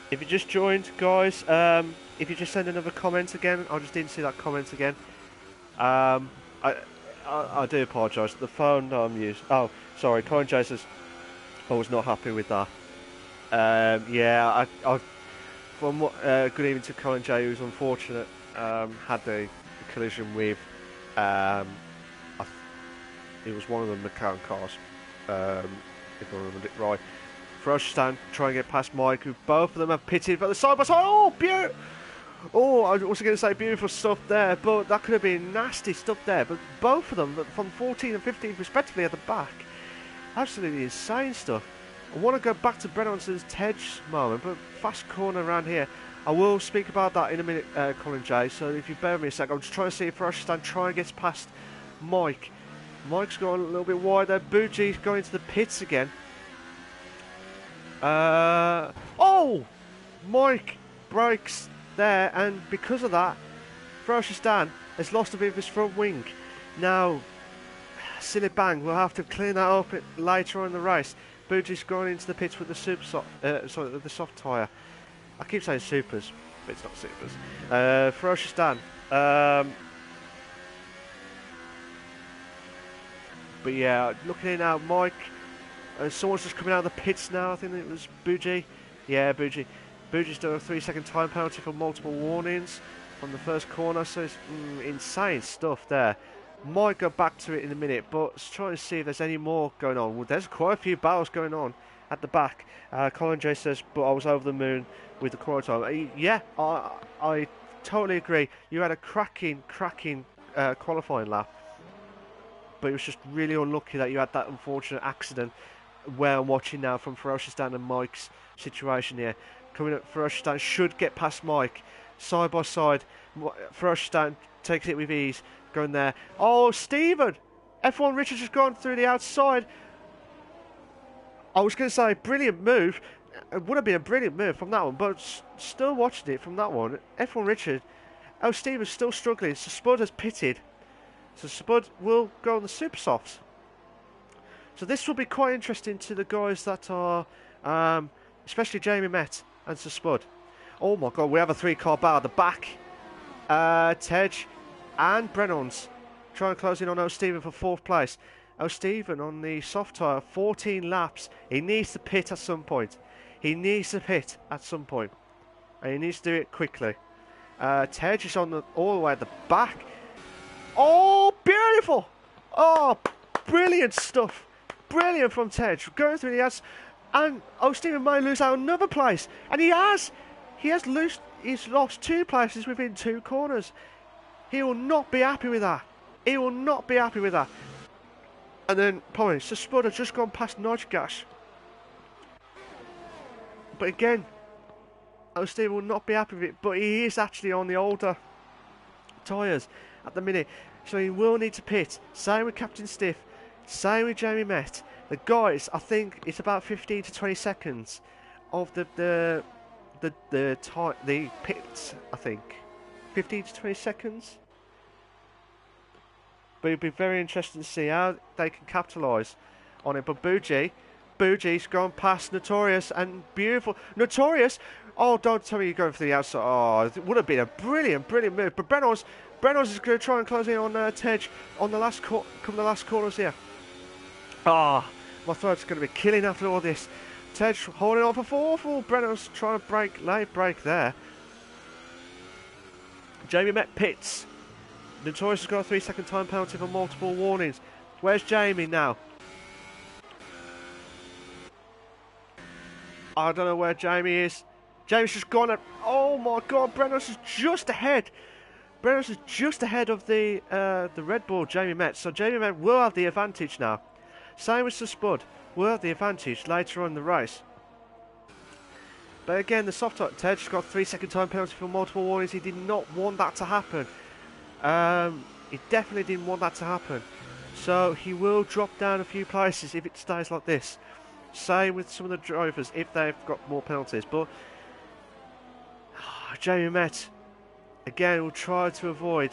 If you just joined, guys, if you just send another comment again, I just didn't see that comment again. I do apologise. The phone that I'm using. Oh, sorry, Colin J says I was not happy with that. Yeah, I from what, good evening to Colin J, who's unfortunate, had the collision with. It was one of the McLaren cars, if I remember it right. Ferocious Dan trying to get past Mike, who both of them have pitted, but the side by side. Oh, beautiful! Oh, I was going to say beautiful stuff there, but that could have been nasty stuff there. But both of them, from 14 and 15 respectively at the back, absolutely insane stuff. I want to go back to Brennonson's Tedge moment, but fast corner around here. I will speak about that in a minute, Colin J. So if you bear with me a sec, I'm just trying to see if Roshan try and gets past Mike. Mike's gone a little bit wide there. Buji's going to the pits again. Oh! Mike breaks there, and because of that, Roshan has lost a bit of his front wing. Now, Silly Bang will have to clean that up later on in the race. Buji's going into the pits with the the soft tyre. I keep saying supers, but it's not supers. Ferocious Dan. But yeah, looking in now, Mike. Someone's just coming out of the pits now. I think it was Buji. Yeah, Buji. Buji's done a 3-second time penalty for multiple warnings from the first corner. So it's insane stuff there. Might go back to it in a minute, but let's try and see if there's any more going on. Well, there's quite a few battles going on at the back. Colin J says, but I was over the moon with the quarter time. Yeah, I totally agree. You had a cracking qualifying lap, but it was just really unlucky that you had that unfortunate accident where I'm watching now from Ferocious Dan and Mike's situation here. Coming up, Ferocious Dan should get past Mike. Side by side, Ferocious Dan takes it with ease. Going there. Oh, Stephen! F1 Richards has gone through the outside. I was going to say, brilliant move. It would have been a brilliant move from that one, but still watching it from that one. F1 Richard. Oh, Stephen's still struggling. So Spud has pitted. So Spud will go on the super softs. So this will be quite interesting to the guys that are, especially Jamie Met and Sir Spud. Oh my God, we have a 3-car battle at the back. Tej and Brennons trying to close in on O'Stephen for 4th place. O'Stephen on the soft tyre, 14 laps. He needs to pit at some point. And he needs to do it quickly. Tej is on all the way at the back. Oh, beautiful! Oh, brilliant stuff. Brilliant from Tej. Going through the ads. And O'Stephen may lose out another place. And he has. He's lost 2 places within 2 corners. He will not be happy with that. And then, probably, so Spud has just gone past Nudge Gas. But again, O'Stephen will not be happy with it. But he is actually on the older tyres at the minute. So he will need to pit. Same with Captain Stiff. Same with Jamie Met. The guys, I think it's about 15 to 20 seconds of the pits, I think. 15 to 20 seconds. But it'll be very interesting to see how they can capitalise on it. But Buji's gone past Notorious and beautiful. Notorious! Oh, don't tell me you're going for the outside. Oh, it would have been a brilliant move. But Brennons is going to try and close in on Tej on the last couple of the last corners here. Ah, my throat's going to be killing after all this. Tej holding on for 4th. Brennons trying to late break there. Jamie Met pits. Notorious has got a 3-second time penalty for multiple warnings. Where's Jamie now? I don't know where Jamie is. Jamie's just gone at... Oh my God, Brennons is just ahead. Brennons is just ahead of the Red Bull Jamie Met. So Jamie Met will have the advantage now. Same with Sir Spud. Will have the advantage later on in the race. But again, the soft top Ted's got 3-second time penalty for multiple warnings. He did not want that to happen. He definitely didn't want that to happen. So he will drop down a few places if it stays like this. Same with some of the drivers if they've got more penalties. But Jamie Met, again, will try to avoid.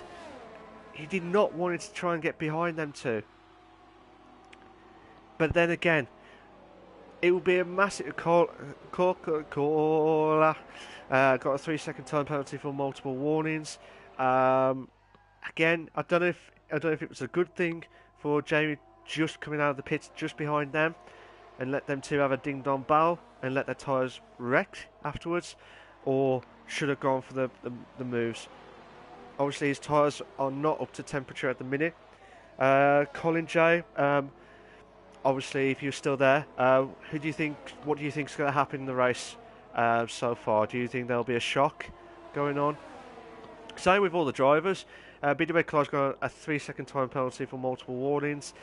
He did not want it to try and get behind them two. But then again, it will be a massive call. Got a 3-second time penalty for multiple warnings. Again, I don't know if it was a good thing for Jamie just coming out of the pits just behind them and let them two have a ding dong battle and let their tyres wreck afterwards, or should have gone for the moves. Obviously, his tyres are not up to temperature at the minute. Colin J. Obviously, if you're still there, what do you think is going to happen in the race so far? Do you think there'll be a shock going on? Same with all the drivers. BW Clyde's got a 3-second time penalty for multiple warnings.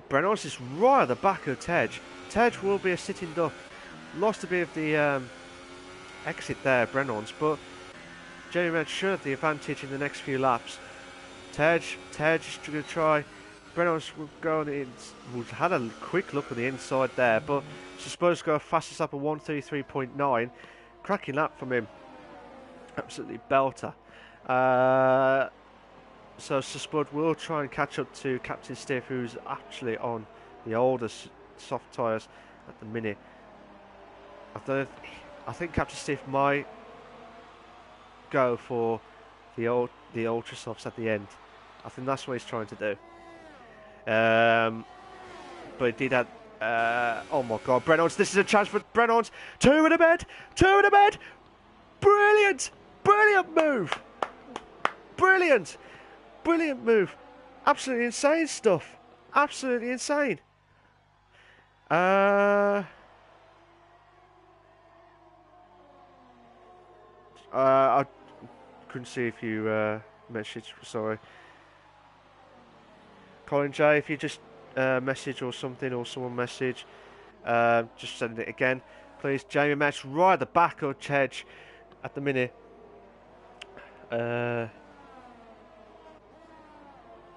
Brennan's is right at the back of Tej. Tej will be a sitting duck. Lost a bit of the exit there, Brennan's, but Jamie Red should have the advantage in the next few laps. Tej is going to try. Brennan's will go on the we've had a quick look on the inside there, but she's supposed to go fastest lap of 133.9. Cracking lap from him. Absolutely belter. So Spud will try and catch up to Captain Stiff, who's actually on the older soft tyres at the minute. I think Captain Stiff might go for the ultra softs at the end. I think that's what he's trying to do. But he did have. Oh my God, Brennan's! This is a chance for Brennan's. Two in a bed. Brilliant move. Brilliant move. Absolutely insane stuff. Absolutely insane. I couldn't see if you messaged. Sorry, Colin J. If you just message or something, or someone message, just send it again, please. Jamie Metz right at the back of Tej at the minute.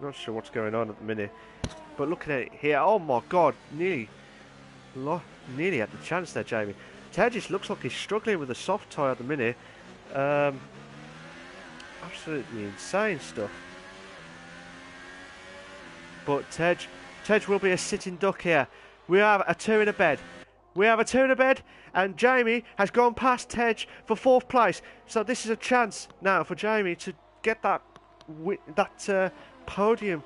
Not sure what's going on at the minute, but looking at it here, oh my God, nearly had the chance there, Jamie. Tej just looks like he's struggling with the soft tyre at the minute. Absolutely insane stuff. But Tej will be a sitting duck here. We have a two in a bed. And Jamie has gone past Tej for 4th place. So this is a chance now for Jamie to get that podium.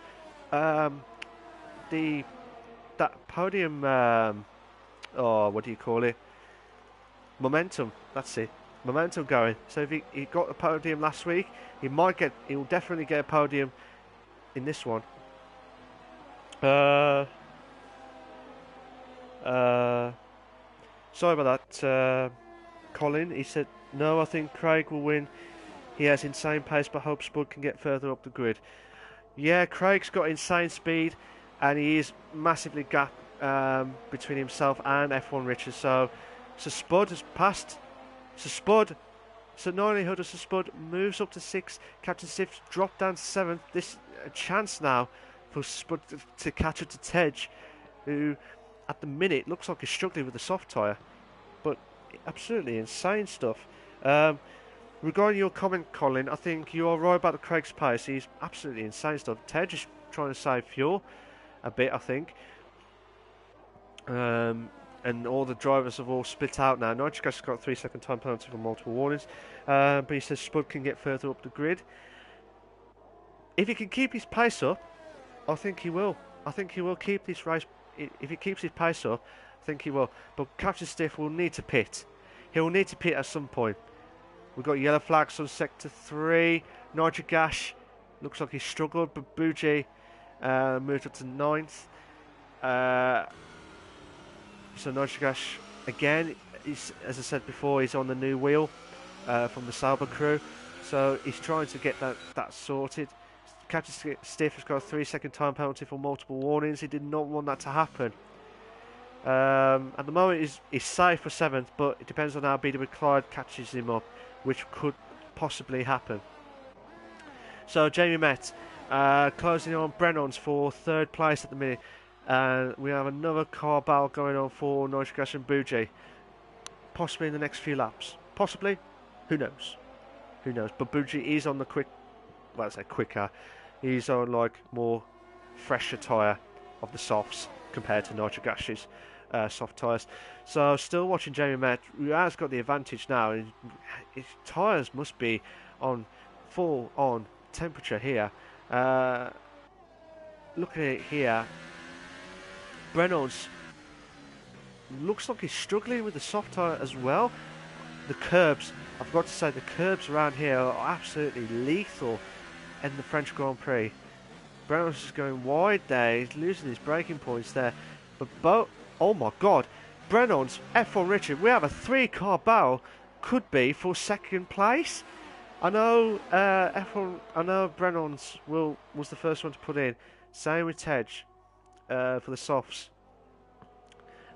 Oh, what do you call it? Momentum. That's it. Momentum going. So if he got a podium last week, he will definitely get a podium in this one. Sorry about that, Colin. He said, no, I think Craig will win. He has insane pace, but hope Spud can get further up the grid. Yeah, Craig's got insane speed, and he is massively gap between himself and F1 Richard. So Spud has passed. So not only does Spud moves up to 6th, Captain Stiff dropped down to 7th. This a chance now for Spud to catch up to Tej, who at the minute looks like he's struggling with the soft tyre. But absolutely insane stuff. Regarding your comment, Colin, I think you are right about the Craig's pace. He's absolutely insane stuff. Tej is trying to save fuel a bit, I think. And all the drivers have all split out now. Nigel has got a 3-second time penalty for multiple warnings. But he says Spud can get further up the grid. If he can keep his pace up, I think he will. I think he will keep this race. If he keeps his pace up, I think he will. But Captain Stiff will need to pit. He will need to pit at some point. We've got yellow flags on sector 3. Nigel Gash looks like he struggled, but Buji moved up to 9th. So Nigel Gash, again, as I said before, he's on the new wheel from the Sauber crew. So he's trying to get that sorted. Captain Stiff has got a 3-second time penalty for multiple warnings. He did not want that to happen. At the moment, he's safe for 7th, but it depends on how BW Clyde catches him up, which could possibly happen. So Jamie Met closing on Brennan's for 3rd place at the minute. And we have another car battle going on for Nigel Gash and Buji. Possibly in the next few laps. Possibly. Who knows? But Buji is on the quicker. He's on like more fresher tyre of the softs compared to Nigel Gash's soft tyres. So still watching Jamie Met, who has got the advantage now. His tyres must be on full on temperature here. Looking at it here, Brennan's looks like he's struggling with the soft tyre as well. The curbs, I've got to say, the curbs around here are absolutely lethal in the French Grand Prix. Brennan's is going wide there, he's losing his braking points there. But oh my God, Brennan's F1 Richard, we have a 3-car battle, could be for 2nd place. I know F1. I know Brennan's was the first one to put in. Same with Tej for the softs.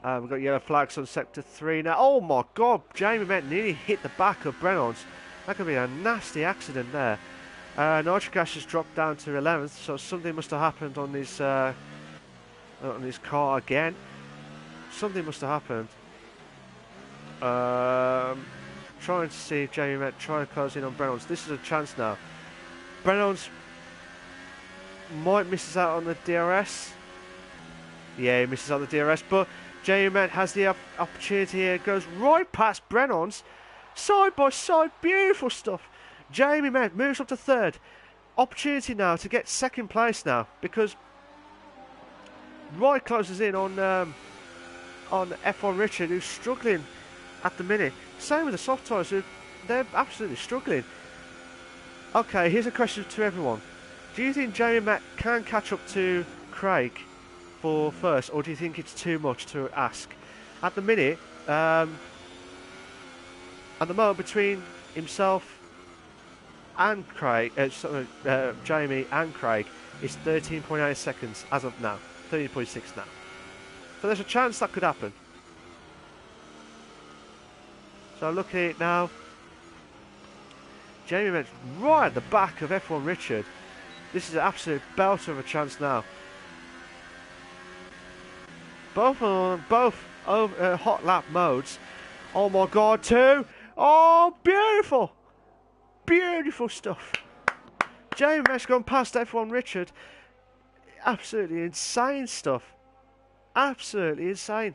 We've got yellow flags on sector 3 now. Oh my God! Jamie Met nearly hit the back of Brennan's. That could be a nasty accident there. Nitric gas has dropped down to 11th, so something must have happened on his car again. Something must have happened. Trying to see if Jamie Met trying to close in on Brennan's. This is a chance now. Brennan's might misses out on the DRS. Yeah, he misses out the DRS, but Jamie Met has the opportunity here. Goes right past Brennan's. Side by side, beautiful stuff. Jamie Met moves up to third. Opportunity now to get second place now, because Roy closes in on F1 Richard, who's struggling at the minute. Same with the soft tyres, they're absolutely struggling. Okay, here's a question to everyone. Do you think Jamie Met can catch up to Craig for first, or do you think it's too much to ask? At the minute, at the moment between himself and Craig, Jamie and Craig, is 13.8 seconds as of now, 13.6 now. So there's a chance that could happen. So look at it now. Jamie Met's right at the back of F1 Richard. This is an absolute belter of a chance now. Both hot lap modes. Oh my God, two. Oh, beautiful. Beautiful stuff. Jamie Met's gone past F1 Richard. Absolutely insane stuff. Absolutely insane.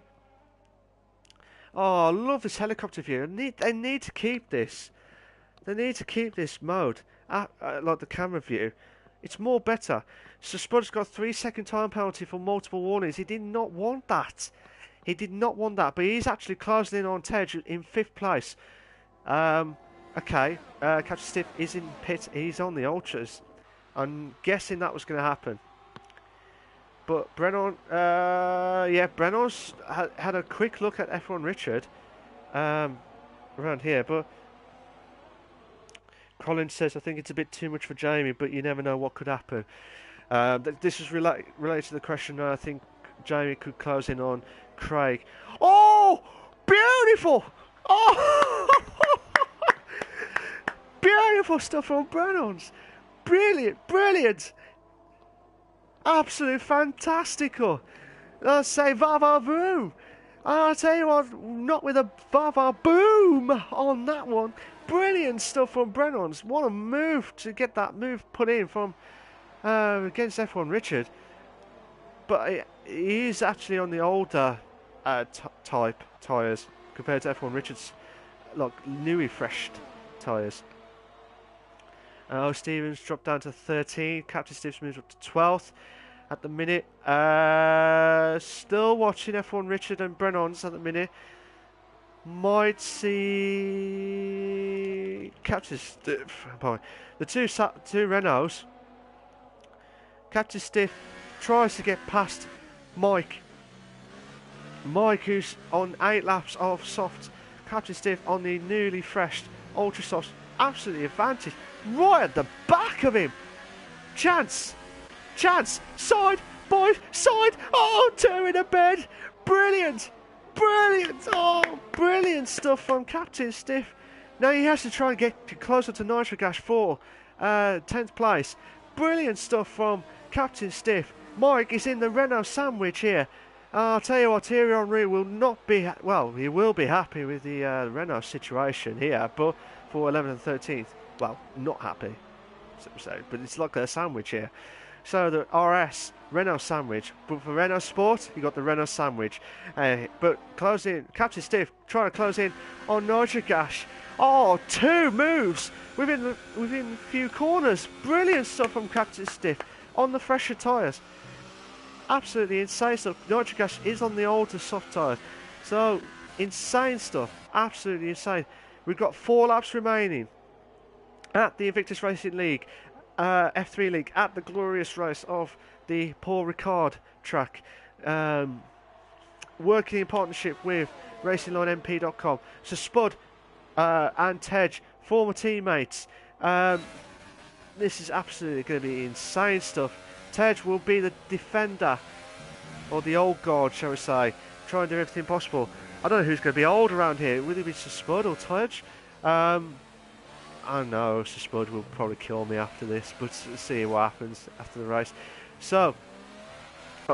Oh, I love this helicopter view. They need to keep this. They need to keep this mode. Like the camera view. It's more better. So Spud's got 3-second time penalty for multiple warnings. He did not want that. He did not want that. But he's actually closing in on Tej in 5th place. Okay. Captain Stiff is in pit. He's on the ultras. I'm guessing that was going to happen. But Brennan, Brennan's had a quick look at F1 Richard around here, but Colin says, I think it's a bit too much for Jamie, but you never know what could happen. This is related to the question, I think Jamie could close in on Craig. Oh, beautiful! Oh, beautiful stuff from Brennan's. Brilliant, brilliant. Absolutely fantastical. I'll say va boom. I'll tell you what, not with a va boom on that one. Brilliant stuff from Brennan's. What a move to get that move put in from against F1 Richard. But he is actually on the older type tyres compared to F1 Richard's like newly refreshed tyres. Stevens dropped down to 13. Captain Stevens moves up to 12th at the minute. Still watching F1 Richard and Brennan's at the minute. Might see Captain Stiff. The two Renaults. Captain Stiff tries to get past Mike. Mike, who's on 8 laps of soft. Captain Stiff on the newly fresh ultra soft. Absolutely advantage. Right at the back of him. Chance. Side by side. Oh, 2 in a bed. Brilliant. Oh, brilliant stuff from Captain Stiff. Now he has to try and get closer to Nitric Ash for 10th place. Brilliant stuff from Captain Stiff. Mike is in the Renault sandwich here. I'll tell you what, Thierry Henry will not be... he will be happy with the Renault situation here, but for 11th and 13th, well, not happy, but it's like a sandwich here. So the RS, Renault sandwich, but for Renault Sport, you got the Renault sandwich. But close in, Captain Stiff trying to close in on Nitric Ash. Oh, 2 moves within a few corners. Brilliant stuff from Captain Stiff on the fresher tyres. Absolutely insane stuff. Nitric Ash is on the older soft tyres. So, insane stuff. Absolutely insane. We've got 4 laps remaining at the Invictus Racing League, F3 League, at the glorious race of the Paul Ricard track. Working in partnership with RacingLineMP.com. So Spud and Tej, former teammates, This is absolutely going to be insane stuff. Tej will be the defender, or the old guard, shall we say. Try and do everything possible. I don't know who's going to be old around here. Will it be Spud or Tej? I know Spud will probably kill me after this, but see what happens after the race. So,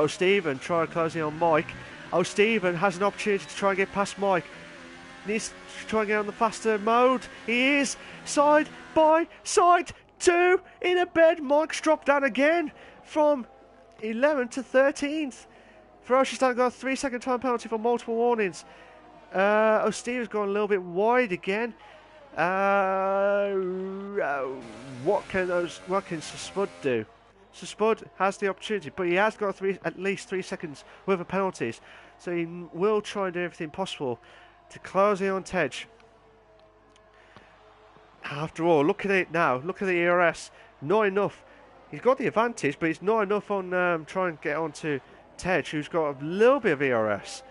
Stephen trying to close in on Mike. Stephen has an opportunity to try and get past Mike. Needs to try and get on the faster mode. He is side by side. 2 in a bed. Mike's dropped down again from 11th to 13th. Ferocious Dan got a 3-second time penalty for multiple warnings. Stephen's gone a little bit wide again. What can Spud do? So Spud has the opportunity, but he has got at least 3 seconds worth of penalties. So he will try and do everything possible to close in on Tej. After all, look at it now. Look at the ERS. Not enough. He's got the advantage, but it's not enough on trying to get onto Tej, who's got a little bit of ERS.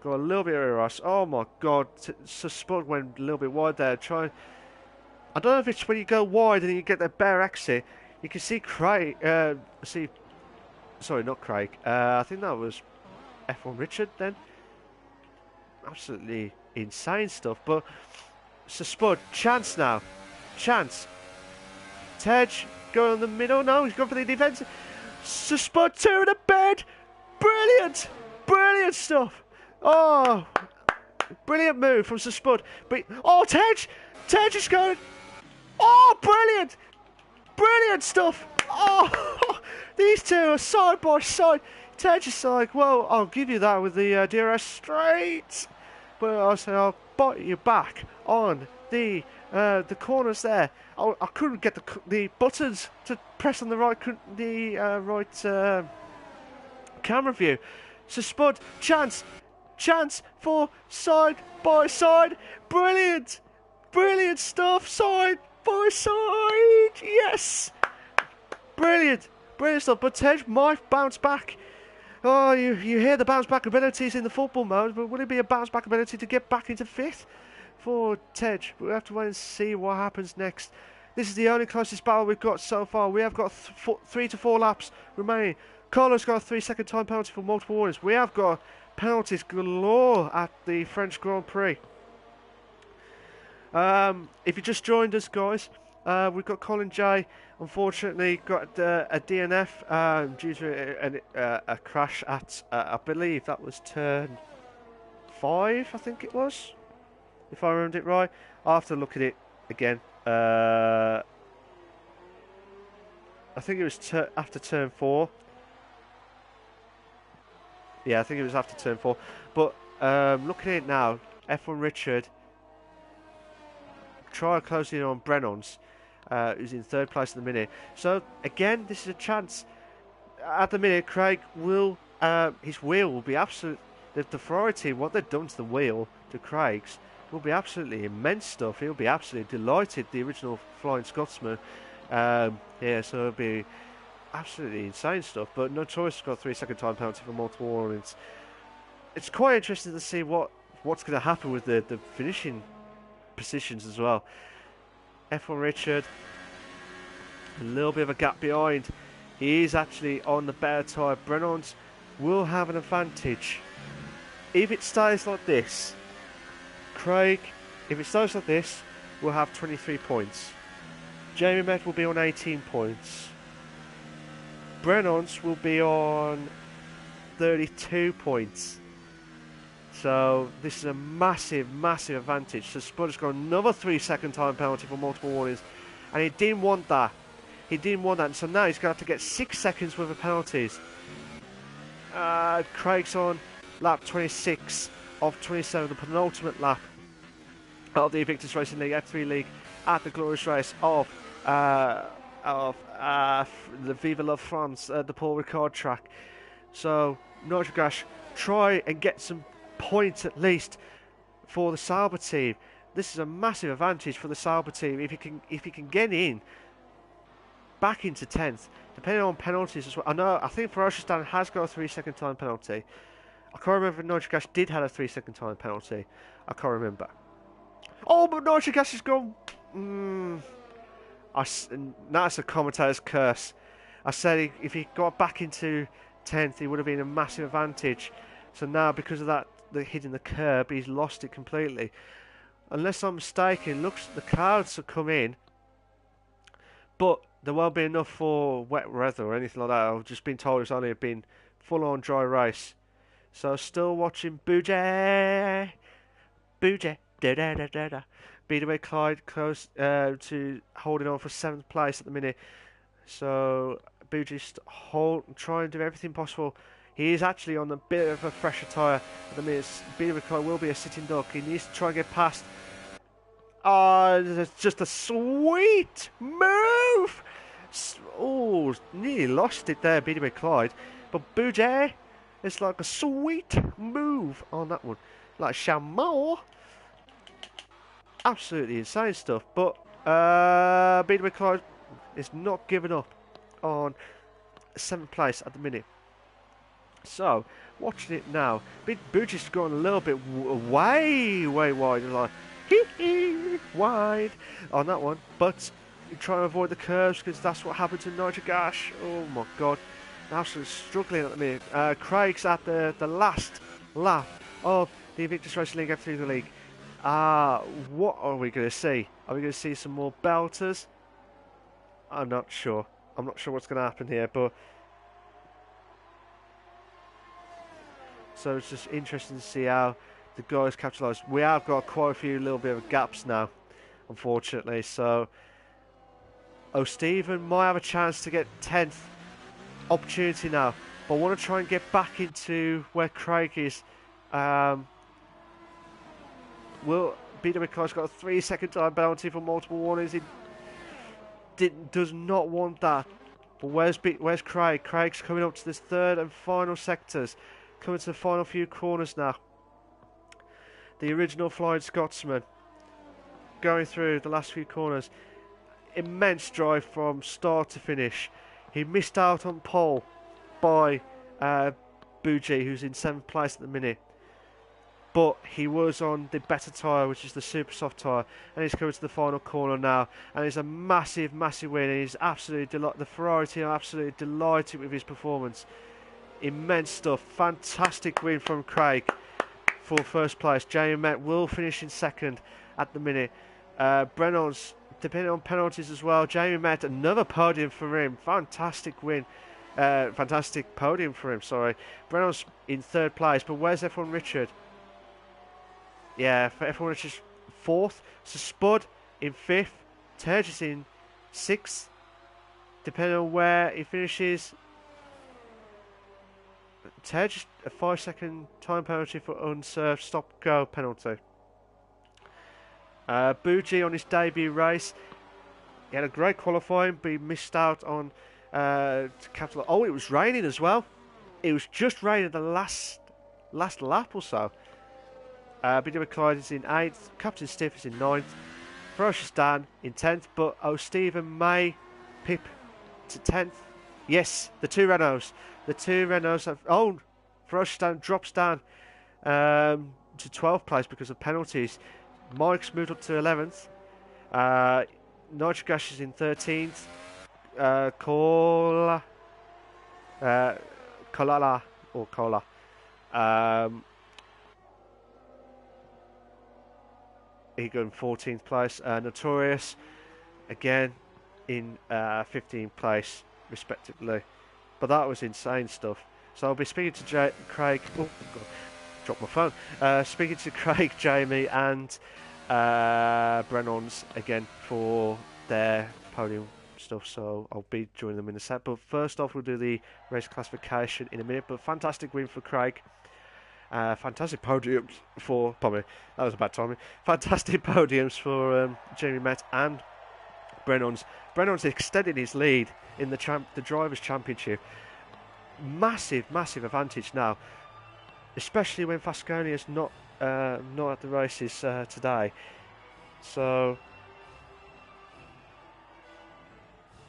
Got a little bit of ERS. Oh my God! So Spud went a little bit wide there. I don't know if it's when you go wide and you get the bare exit. You can see Craig. Sorry, not Craig. I think that was F1 Richard then. Absolutely insane stuff. But so Spud, chance now. Chance. Tej going in the middle. No, he's going for the defense. So Spud 2 in a bed. Brilliant. Brilliant stuff. Oh, brilliant move from Spud. But Tej is going. Oh, brilliant. Brilliant stuff. Oh, these two are side by side. Tej is like, well, I'll give you that with the DRS straight. But I'll say I'll bite you back on the corners there. I couldn't get the buttons to press on the right camera view. So Spud, chance for side by side. Brilliant stuff. Side by side. Yes, brilliant stuff. But Tej might bounce back. Oh, you hear the bounce back abilities in the football mode, but will it be a bounce back ability to get back into 5th for Tej? We'll have to wait and see what happens next. This is the only closest battle we've got so far. We have got 3 to 4 laps remaining. Carlos got a 3-second time penalty for multiple warnings. We have got penalties galore at the French Grand Prix. If you just joined us, guys, we've got Colin J. Unfortunately, got a DNF due to a crash at, I believe that was turn 5, I think it was, if I remember it right. I'll have to look at it again. I think it was after turn 4. Yeah, I think it was after turn 4. But looking at it now, F1 Richard try closing in on Brennan's, who's in 3rd place at the minute. So again, this is a chance. At the minute, Craig will his wheel will be absolute. The Ferrari team, what they've done to the wheel, to Craig's, will be absolutely immense stuff. He'll be absolutely delighted. The original Flying Scotsman. Yeah, so it'll be absolutely insane stuff. But Notorious got a 3-second time penalty for multiple warnings. It's quite interesting to see what's going to happen with the finishing positions as well. F1 Richard, a little bit of a gap behind. He is actually on the better tyre. Brennan's will have an advantage. If it stays like this, Craig, if it stays like this, will have 23 points. Jamie Met will be on 18 points. Brennan's will be on 32 points. So this is a massive advantage. So Spud has got another 3-second time penalty for multiple warnings, and he didn't want that. And so now he's going to have to get 6 seconds worth of penalties. Craig's on lap 26 of 27, the penultimate lap of the Invictus Racing League F3 League at the glorious race of the Viva la France, the Paul Ricard track. So Nitrogash, try and get some points at least for the Sauber team. This is a massive advantage for the Sauber team if you can get in back into 10th, depending on penalties as well. I think Ferocious Dan has got a 3-second time penalty. I can't remember if Nitrogash did have a 3-second time penalty. I can't remember. Oh, but Nitrogash has gone. And that's a commentator's curse. I said if he got back into 10th, it would have been a massive advantage. So now, because of that, hitting the curb, he's lost it completely. Unless I'm mistaken, looks the clouds have come in, but there won't be enough for wet weather or anything like that. I've just been told it's only been full-on dry race. So still watching Bouget, da da da da da. Beat Clyde close to holding on for 7th place at the minute. So Bouget's trying to do everything possible. He is actually on a bit of a fresher tyre at the minute. Beat Clyde will be a sitting duck. He needs to try and get past. It's just a sweet move. Oh, nearly lost it there, Beat Clyde. But Bouget, it's like a sweet move on that one. Like Chameau. Absolutely insane stuff. But Beat Clyde is not giving up on 7th place at the minute. So, watching it now, Bouget's gone a little bit way wide. Like, wide on that one. But you try to avoid the curves because that's what happened to Nigel Gash. Oh my god. Absolutely struggling at the minute. Craig's at the last lap of the Invictus Racing League F3 League. What are we going to see? Are we going to see some more belters? I'm not sure. I'm not sure what's going to happen here, but so it's just interesting to see how the guys capitalise. We have got quite a few little bit of gaps now, unfortunately. So, Stephen might have a chance to get 10th opportunity now, but I want to try and get back into where Craig is. Will BWK's got a 3-second time penalty for multiple warnings. He does not want that. But where's Craig? Craig's coming up to this third and final sectors. Coming to the final few corners now. The original Flying Scotsman going through the last few corners. Immense drive from start to finish. He missed out on pole by Bougie, who's in 7th place at the minute. But he was on the better tyre, which is the super soft tyre, and he's coming to the final corner now, and it's a massive win, and he's absolutely delighted. The Ferrari team are absolutely delighted with his performance. Immense stuff. Fantastic win from Craig for 1st place. Jamie Met will finish in 2nd at the minute. Brennan's, depending on penalties as well. Jamie Met, another podium for him. Fantastic win. Fantastic podium for him, sorry. Brennan's in 3rd place, but where's F1 Richard? Yeah, for F1 Richard's 4th. So Spud in 5th. Turgis in 6th. Depending on where he finishes. Turgis, a 5-second time penalty for unserved stop-go penalty. Bougie on his debut race. He had a great qualifying, but he missed out on capital. Oh, it was raining as well. It was just raining the last lap or so. BW Clyde is in 8th. Captain Stiff is in 9th. Ferocious Dan in 10th. But Stephen may pip to 10th. Yes, the two Renaults. The two Renaults have... Oh, Ferocious Dan drops down to 12th place because of penalties. Mike's moved up to 11th. Nigel Gash is in 13th. Kolala or Cola. He got in 14th place. Notorious again in 15th place respectively. But that was insane stuff. So I'll be speaking to Craig. Oh God, dropped my phone. Speaking to Craig, Jamie, and Brennan's again for their podium stuff. So I'll be joining them in a set. But first off, we'll do the race classification in a minute. But fantastic win for Craig. Fantastic podiums for... Probably, that was a bad timing. Fantastic podiums for Jamie Met and Brennan's. Brennan's extended his lead in the Drivers' Championship. Massive advantage now. Especially when Fasconia's not at the races today. So...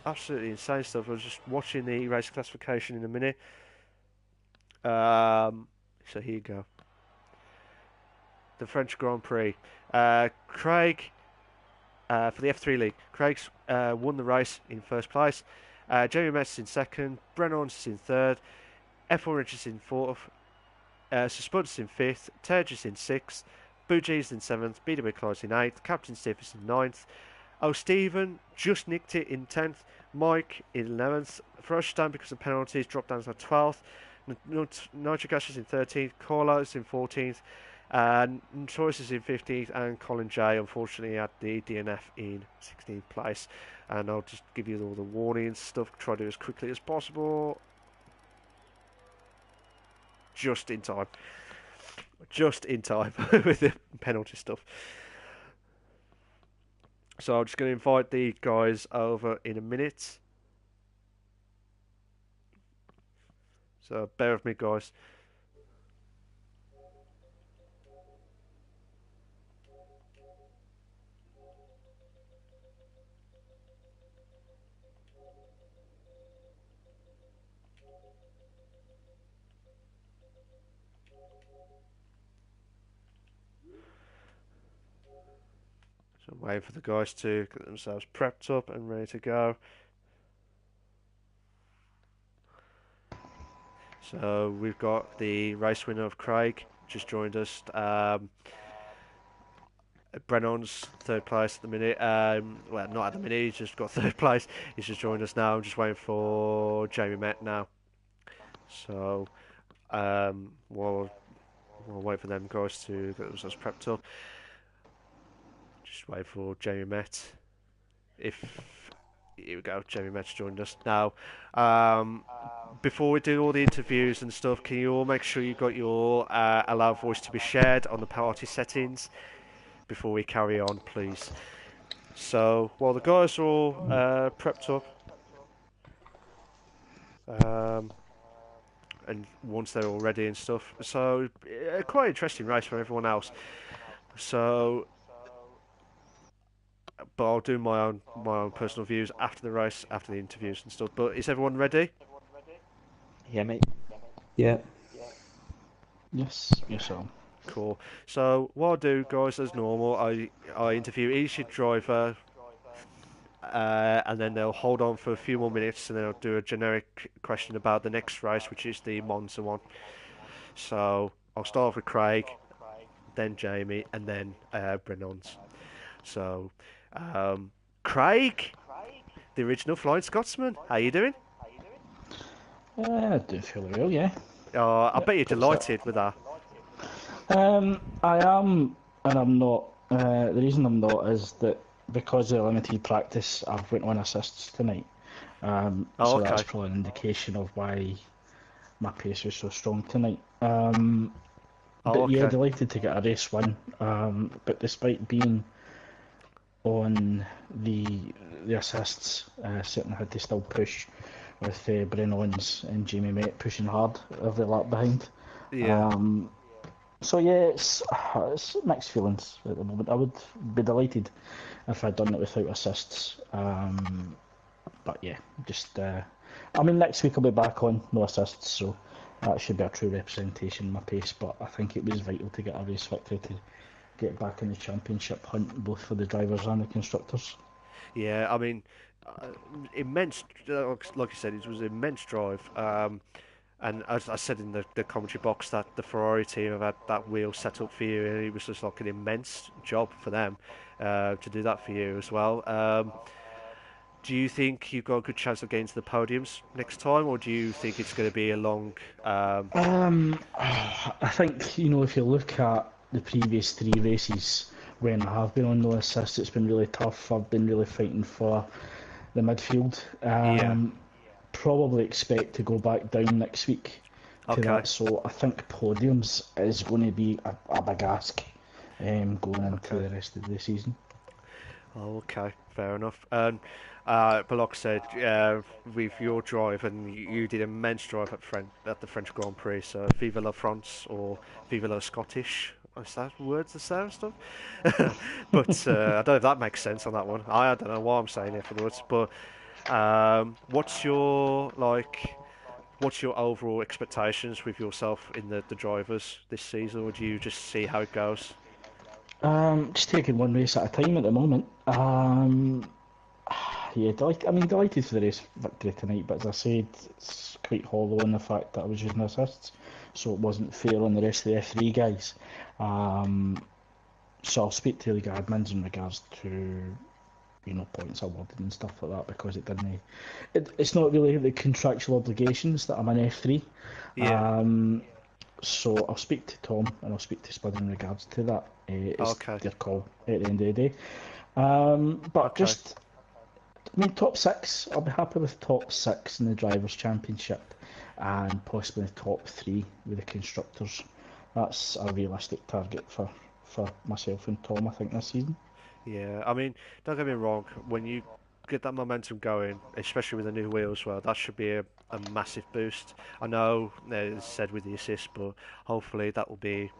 absolutely insane stuff. I was just watching the race classification in a minute. So here you go. The French Grand Prix. Craig for the F3 League. Craig's won the race in first place. Jamie Metz is in second. Brennan's is in third. F1 Richards in fourth. Suspense in fifth. Turge is in sixth. Bougie in seventh. BW Clyde in eighth. Captain Steve is in ninth. Stephen just nicked it in 10th. Mike in 11th. Frostan, because of penalties, dropped down to 12th. Nigel Gash is in 13th. Carlo is in 14th. Notorious is in 15th. And Colin J, unfortunately, had the DNF in 16th place. And I'll just give you all the warnings stuff. Try to do as quickly as possible. Just in time. Just in time with the penalty stuff. So I'm just going to invite the guys over in a minute. So bear with me, guys. So I'm waiting for the guys to get themselves prepped up and ready to go. So we've got the race winner of Craig just joined us. Brennan's third place at the minute. Well, not at the minute. He's just got third place. He's just joined us now. I'm just waiting for Jamie Met now. So we'll wait for them guys to get themselves prepped up. Just wait for Jamie Met. Here we go. Jamie Met's joined us now. Before we do all the interviews and stuff, can you all make sure you got your allow voice to be shared on the party settings before we carry on, please? So while the guys are all prepped up, and once they're all ready and stuff, so quite interesting race for everyone else. So. But I'll do my own personal views after the race, after the interviews and stuff. But is everyone ready? Yeah, mate. Yeah. Yes, sir. Cool. So what I'll do, guys, as normal, I interview each driver, and then they'll hold on for a few more minutes, and then I'll do a generic question about the next race, which is the Monza one. So I'll start off with Craig, then Jamie, and then Brennan's. So. Craig, the original Flying Scotsman. How you doing? I do fairly well, yeah. I bet you're delighted with that. I am, and I'm not. The reason I'm not is that because of limited practice, I've went on assists tonight. So okay. That's probably an indication of why my pace was so strong tonight. But okay. Yeah, delighted to get a race win. But despite being on the assists, certainly had to still push with Brennan's and Jamie Met pushing hard every lap behind. Yeah. So yeah, it's mixed feelings at the moment. I would be delighted if I'd done it without assists. But yeah, just I mean, next week I'll be back on no assists, so that should be a true representation of my pace. But I think it was vital to get a race victory to get back in the championship hunt, both for the drivers and the constructors. Yeah, I mean, immense. Like you said, it was an immense drive. And as I said in the commentary box, that the Ferrari team have had that wheel set up for you, and it was just like an immense job for them to do that for you as well. Do you think you've got a good chance of getting to the podiums next time, or do you think it's going to be a long? I think, if you look at the previous 3 races when I have been on no assists, it's been really tough. I've been really fighting for the midfield. Probably expect to go back down next week to that. So I think podiums is going to be a big ask going into the rest of the season. Okay, fair enough. But like I said, with your drive, and you did immense drive at the French Grand Prix, so Vive la France or Vive la Scottish. Is that words to say and stuff? But I don't know if that makes sense on that one. I don't know why I'm saying it for the words, but what's your overall expectations with yourself in the drivers this season, or do you just see how it goes? Just taking one race at a time at the moment. Yeah, delighted for the race victory tonight, but as I said, it's quite hollow in the fact that I was using assists, so it wasn't fair on the rest of the F3 guys. Um, so I'll speak to the admins in regards to points awarded and stuff like that because it didn't. It's not really the contractual obligations that I'm in F3. Yeah. So I'll speak to Tom and I'll speak to Spud in regards to that. It's Okay. their call at the end of the day. But Okay. just, I mean, top six. I'll be happy with top six in the drivers' championship, and possibly the top three with the constructors. That's a realistic target for myself and Tom, I think, this season. Yeah. I mean, don't get me wrong. When you get that momentum going, especially with the new wheels, well, that should be a massive boost. I know it's said with the assist, but hopefully that will be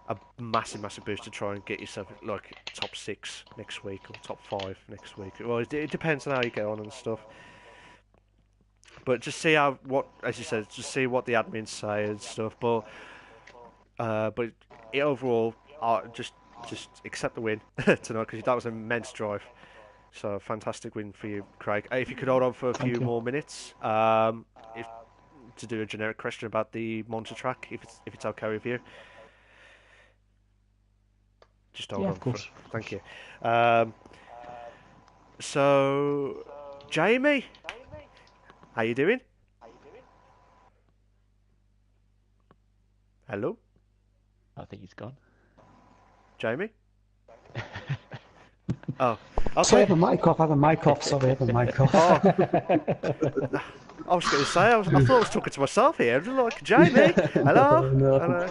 a massive, massive boost to try and get yourself like top six next week or top five next week. Well, it depends on how you get on and stuff. But just see as you said, just see what the admins say and stuff. But overall, just accept the win tonight because that was an immense drive. So fantastic win for you, Craig. If you could hold on for a Thank few you. more minutes, if to do a generic question about the Monster track, if it's okay with you, just hold Yeah, on of for. course, of Thank course. you. Um, so Jamie, how you doing? Hello, I think he's gone. Jamie. Oh, Sorry, I okay. have a mic off. I have a mic off. Sorry, I have a mic off. Oh, I was going to say, I thought I was talking to myself here. I was like, Jamie, hello, No, hello.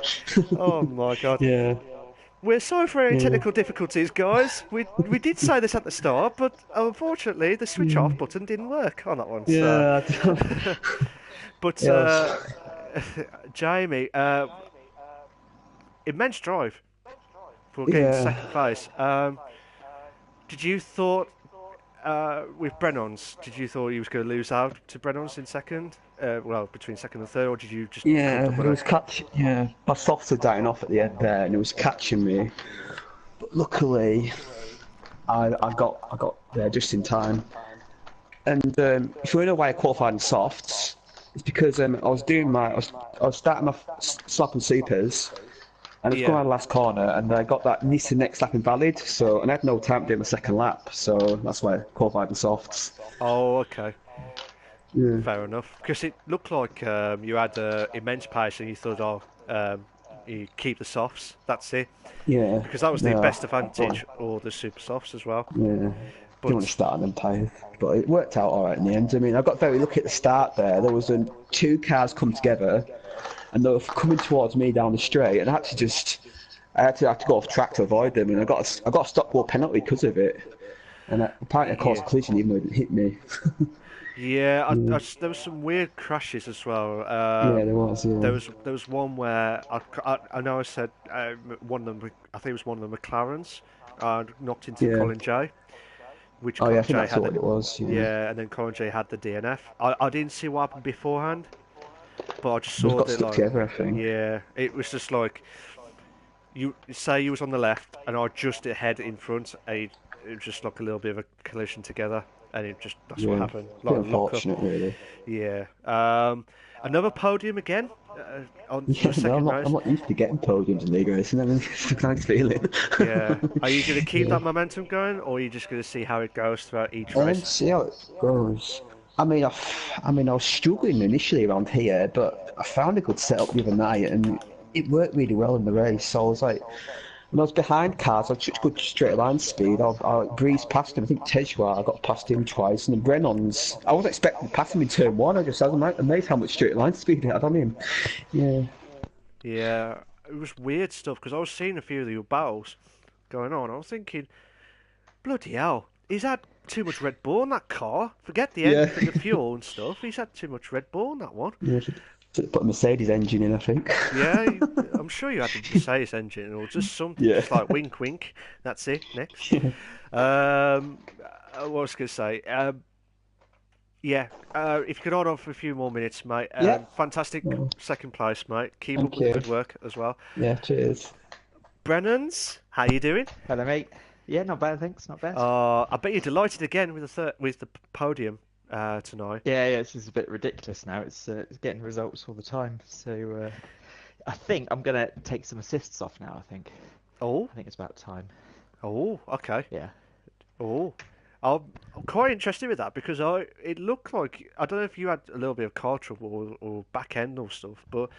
Oh my God. yeah, We're sorry for any yeah, technical difficulties, guys. We did say this at the start, but unfortunately the switch off button didn't work on that one. So, yeah. but Yeah, I was, Jamie, immense drive for getting yeah, second place. Did you thought with Brennan's, did you thought he was going to lose out to Brennan's in second? Well, between second and third, or did you just yeah. It comfortable? was catch. Yeah, my softs were dying off at the end there, and it was catching me. But luckily, I got there just in time. And if you know why I qualified in softs, it's because I was starting my slap and supers, and I was going Yeah. around the last corner, and I got that needs to next lap invalid, and I had no time to do my second lap, so that's why I qualified in softs. Oh, okay. Yeah, Fair enough. Because it looked like you had immense pace, and you thought, oh, you keep the softs. That's it. yeah, Because that was the no, best I don't, advantage, or the super softs as well. yeah, didn't want to But start on them tyres, but it worked out all right in the end. I mean, I got very lucky at the start there. There was two cars come together, and they were coming towards me down the straight, and I had to go off track to avoid them, and I got a stop goal penalty because of it. And apparently I caused yeah, a collision even though it didn't hit me. yeah, Yeah, there was some weird crashes as well. yeah, there was, yeah. There was one where I know I said one of them. I think it was one of the McLarens knocked into Yeah. Colin J, which Oh yeah, I Colin think J that's had the what it was, yeah. yeah, and then Colin J had the DNF. I didn't see what happened beforehand, but I just They've saw got that stuck like together, I think. yeah, it was just like you say you was on the left and I just ahead in front. It was just like a little bit of a collision together, and that's what Yeah. happened. Bit Like lock up. unfortunate, really. Yeah. Another podium again on for Yeah, a no, I'm second not. I'm race. not used to getting podiums in league racing. I mean, it's a nice feeling. Yeah. Are you going to keep Yeah. that momentum going, or are you just going to see how it goes throughout each race? See how it goes. I was struggling initially around here, but I found a good setup the other night, and it worked really well in the race. So I was like, when I was behind cars, I had such good straight line speed. I breezed past him. I think Tejwa, I got past him twice, and then Brennan's, I wasn't expecting to pass him in turn one. I was amazed how much straight line speed he had on him. Yeah, Yeah. It was weird stuff because I was seeing a few of your battles going on. I was thinking, bloody hell, he's had too much Red Bull in that car. Forget yeah, the fuel and stuff. He's had too much Red Bull in that one. yeah. Should put a Mercedes engine in, I think. Yeah, I'm sure you had the Mercedes engine or just something, Yeah. just like wink, wink. That's it. Next. Yeah. What was I going to say? Yeah, if you could hold on for a few more minutes, mate. Yeah. Fantastic No, second place, mate. Keep up thank with the you. good work as well. Yeah, cheers. Brennan's. How you doing? Hello, mate. Yeah, not bad, thanks. Not bad. I bet you're delighted again with the podium tonight. Yeah, it's just a bit ridiculous now. It's getting results all the time. So I think I'm gonna take some assists off now. Oh, I think it's about time. okay. Yeah. Oh, I'm quite interested with that because it looked like I don't know if you had a little bit of car trouble or back end or stuff, but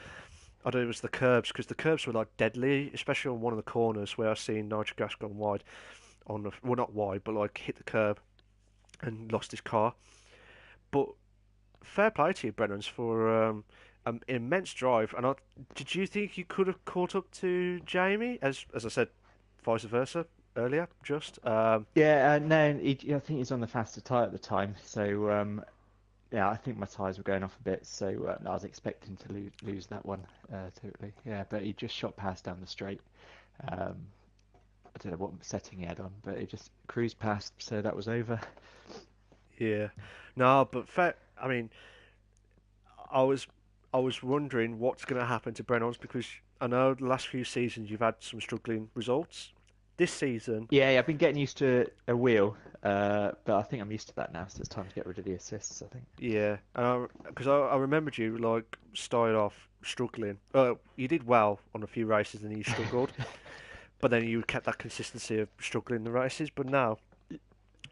I don't know it was the curbs because the curbs were like deadly, especially on one of the corners where I seen Nigel Gas gone wide on the well not wide but like hit the curb and lost his car. But fair play to you, Brennan's, for an immense drive. And did you think you could have caught up to Jamie, as I said, vice versa earlier? Just Yeah. No, I think he's on the faster tyre at the time. So yeah, I think my tyres were going off a bit. So I was expecting to lose that one totally. Yeah, but he just shot past down the straight. Um, I don't know what setting he had on, but he just cruised past. So that was over. yeah, no, but fair. I mean, I was I was wondering what's going to happen to Brennan's because I know the last few seasons you've had some struggling results. This season, Yeah, I've been getting used to a wheel, but I think I'm used to that now, so it's time to get rid of the assists, I think. yeah, because I remembered you like started off struggling. You did well on a few races and then you struggled, but then you kept that consistency of struggling in the races. But now,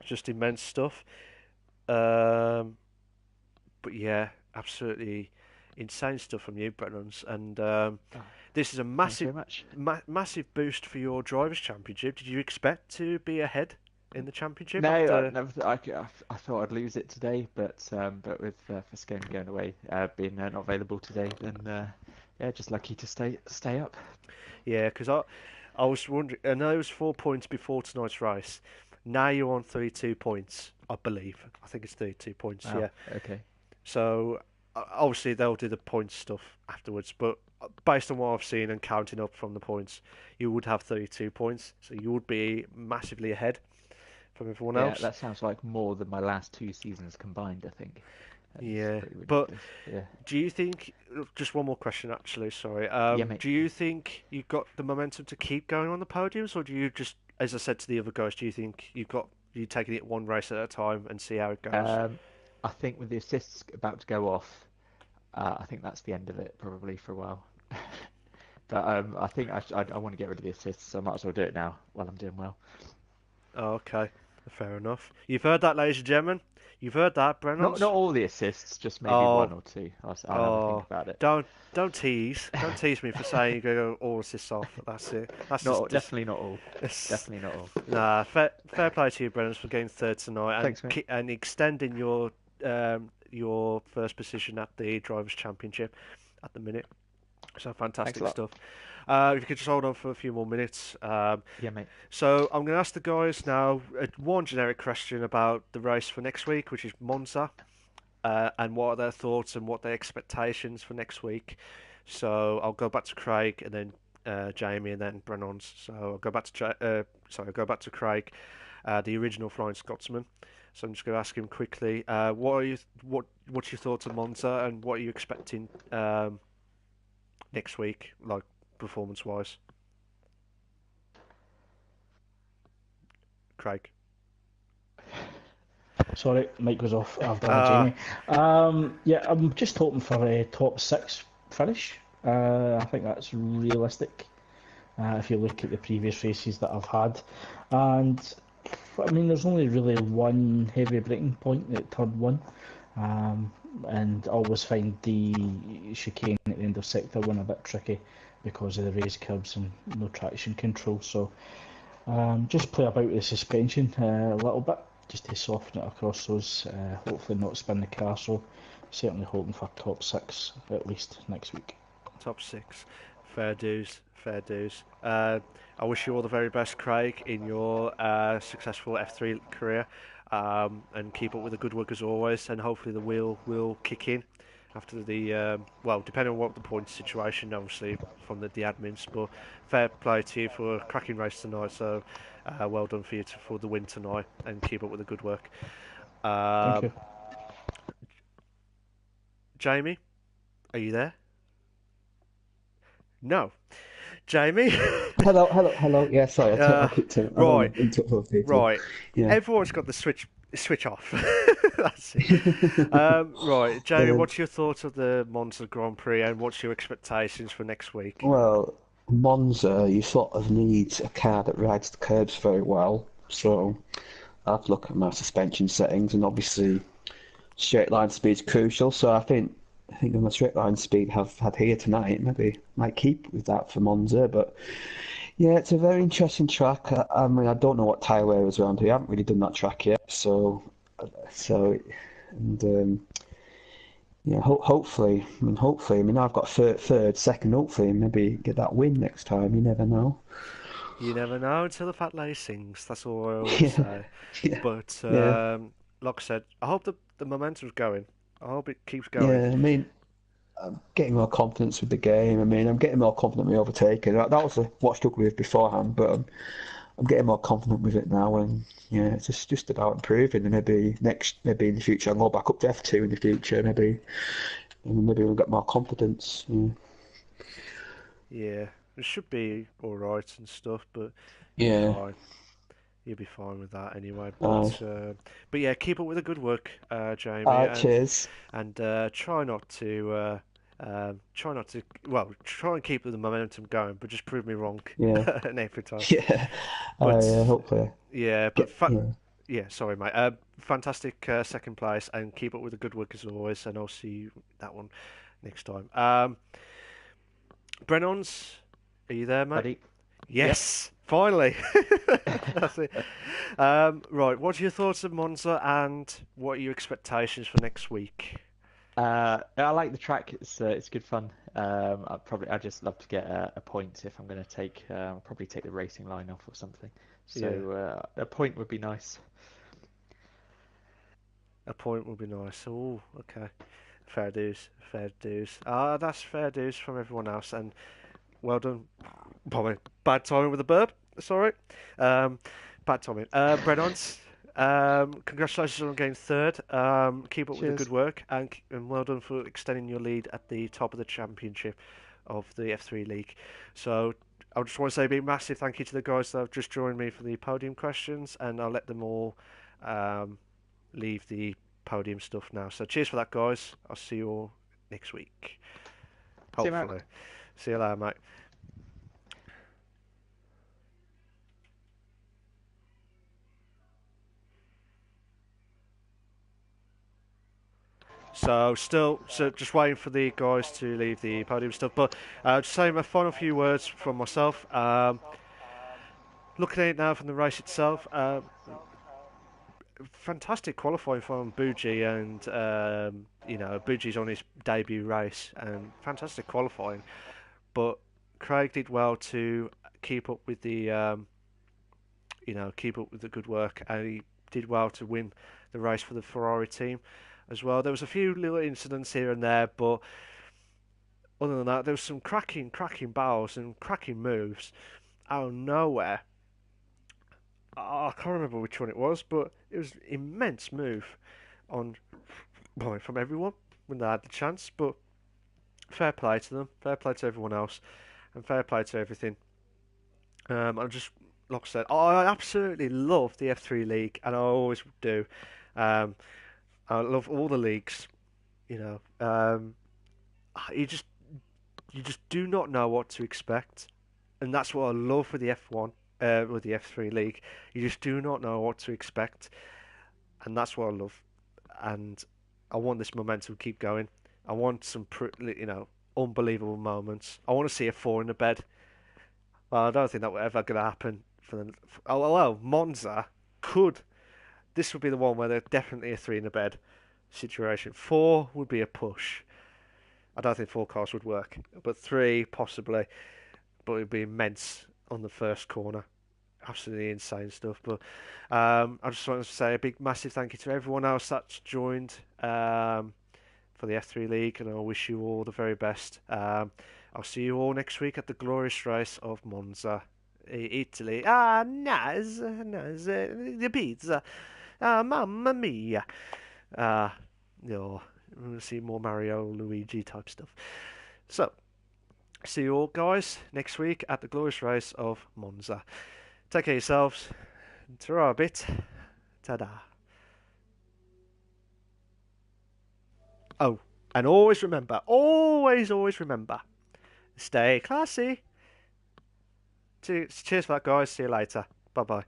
just immense stuff. Um, but yeah, absolutely insane stuff from you, Brennan's, and Oh, this is a thanks massive, very much. massive boost for your drivers' championship. Did you expect to be ahead in the championship No, I after? never. I thought I'd lose it today, but with Fiscone going away, being not available today, then yeah, just lucky to stay up. Yeah, because I was wondering. I know it was 4 points before tonight's race. Now you're on 32 points, I believe. I think it's 32 points. Wow. Yeah. Okay. So obviously they'll do the points stuff afterwards, but based on what I've seen and counting up from the points, you would have 32 points, so you would be massively ahead from everyone Yeah, else. that sounds like more than my last two seasons combined, I think. It's Yeah, pretty but ridiculous. Yeah. do you think? Just one more question, actually. Sorry. Yeah, mate. Do you think you've got the momentum to keep going on the podiums, or do you just, as I said to the other guys, do you think you taking it one race at a time and see how it goes? I think with the assists about to go off, I think that's the end of it probably for a while. But I think I want to get rid of the assists, so I might as well do it now while I'm doing well. Oh, okay, fair enough. You've heard that, ladies and gentlemen. You've heard that, Not Brennan's. all the assists, just maybe Oh, one or two. I'll have a think oh, about it. don't tease. Don't tease me for saying you're going to go all assists off. That's it. That's just Not definitely not all. it's, Definitely not all. nah. Fair play to you, Brennan's, for getting third tonight Thanks, mate. and extending your first position at the Drivers' Championship at the minute. So Thanks a fantastic lot. stuff. If you could just hold on for a few more minutes. Yeah, mate. So I'm going to ask the guys now one generic question about the race for next week, which is Monza, and what are their thoughts and what their expectations for next week. So I'll go back to Craig and then Jamie and then Brennan's. So I'll go back to I'll go back to Craig, the original Flying Scotsman. So I'm just going to ask him quickly. What's your thoughts on Monza and what are you expecting next week, like performance-wise? Craig. Sorry, mic was off. I've done it, Uh, Jamie. Yeah, I'm just hoping for a top six finish. I think that's realistic if you look at the previous races that I've had. And I mean, there's only really one heavy braking point at turn one. Um, and I always find the chicane at the end of sector one a bit tricky because of the raised curbs and no traction control. So just play about with the suspension a little bit, just to soften it across those. Hopefully not spin the car. So certainly hoping for top six at least next week. Top six. Fair dues. Fair dues. I wish you all the very best, Craig, in your successful F3 career. And keep up with the good work as always. And hopefully the wheel will kick in after the well, depending on what the point situation, obviously from the admins. But fair play to you for a cracking race tonight. So well done for you for the win tonight, and keep up with the good work. Thank you. Jamie, are you there? No. Jamie. Hello. Yeah, sorry, I uh, keep I don't right, want to interrupt other people. right. Yeah. Everyone's got the switch off. That's it. Right, Jamie. Um, What's your thoughts of the Monza Grand Prix, and what's your expectations for next week? well, Monza, you sort of need a car that rides the curbs very well. So I have to look at my suspension settings, and obviously straight line speed's crucial. So I think on the straight line speed I've had here tonight, maybe might keep with that for Monza. But yeah, it's a very interesting track. I mean, I don't know what tyre wear is around here. I haven't really done that track yet. So, and yeah, hopefully. I mean, I've got third, second. Hopefully, maybe get that win next time. You never know. You never know until the fat lady sings. That's all I always Yeah, say. yeah, But yeah, like I said, I hope the momentum's going. I hope it keeps going. yeah. I mean, getting more confidence with the game. I mean, I'm getting more confident with overtaking. That was what I struggled with beforehand, but I'm getting more confident with it now, and yeah, it's just about improving. And maybe in the future I'll go back up to F2 in the future. Maybe we'll get more confidence. Yeah, Yeah, it should be all right and stuff, but you'll be yeah. fine. You'll be fine with that anyway. Uh, But yeah, keep up with the good work, Jamie, alright, cheers. and try not to. Well, try and keep the momentum going, but just prove me wrong Yeah, every time. yeah. But Hopefully yeah, yeah. yeah, sorry, mate. Fantastic second place, and keep up with the good work as always. And I'll see you that one next time. Brennons, are you there, mate? Buddy. Yep. Yes, finally. That's it. Right, what's your thoughts of Monza, and what are your expectations for next week? I like the track. It's good fun. I just love to get a point if I'm going to take. I'll probably take the racing line off or something. Yeah, So a point would be nice. a point would be nice. Oh, okay. Fair dues, fair dues. Ah, that's fair dues from everyone else, and well done. Probably bad timing with the burp. Sorry. Bad timing. Brennons, congratulations on getting third. Keep up with the good Cheers. work, and well done for extending your lead at the top of the championship of the F3 League. So I just want to say a big massive thank you to the guys that have just joined me for the podium questions, and I'll let them all um, leave the podium stuff now. So cheers for that, guys. I'll see you all next week. See you, Matt. Hopefully. See you later, mate. So just waiting for the guys to leave the podium stuff. But just saying my final few words from myself. Looking at it now from the race itself, fantastic qualifying from Buji, and Buji's on his debut race, and fantastic qualifying. But Craig did well to keep up with the keep up with the good work, and he did well to win the race for the Ferrari team as well. There was a few little incidents here and there, but other than that, there was some cracking battles and cracking moves out of nowhere. I can't remember which one it was, but it was an immense move on from everyone when they had the chance. But fair play to them, fair play to everyone else, and fair play to everything. I just, like I said, I absolutely love the F3 League, and I always do. Um, I love all the leagues. You know, you just do not know what to expect, and that's what I love with the F1, with the F3 League. You just do not know what to expect, and that's what I love. And I want this momentum to keep going. I want some, unbelievable moments. I want to see a four in the bed. Well, I don't think that will ever going to happen for the. Oh well, Monza could. This would be the one where they're definitely a three in the bed situation. Four would be a push. I don't think four cars would work, but three possibly. But it'd be immense on the first corner. Absolutely insane stuff. But I just wanted to say a big, massive thank you to everyone else that's joined for the F3 League, and I wish you all the very best. I'll see you all next week at the glorious race of Monza, Italy. Ah, nice, the pizza. Ah, mamma mia. No, I'm going to see more Mario, Luigi type stuff. So, see you all, guys, next week at the glorious race of Monza. Take care of yourselves. Ta-ra a bit. Ta-da. Oh, and always remember, always remember, stay classy. Cheers for that, guys. See you later. Bye-bye.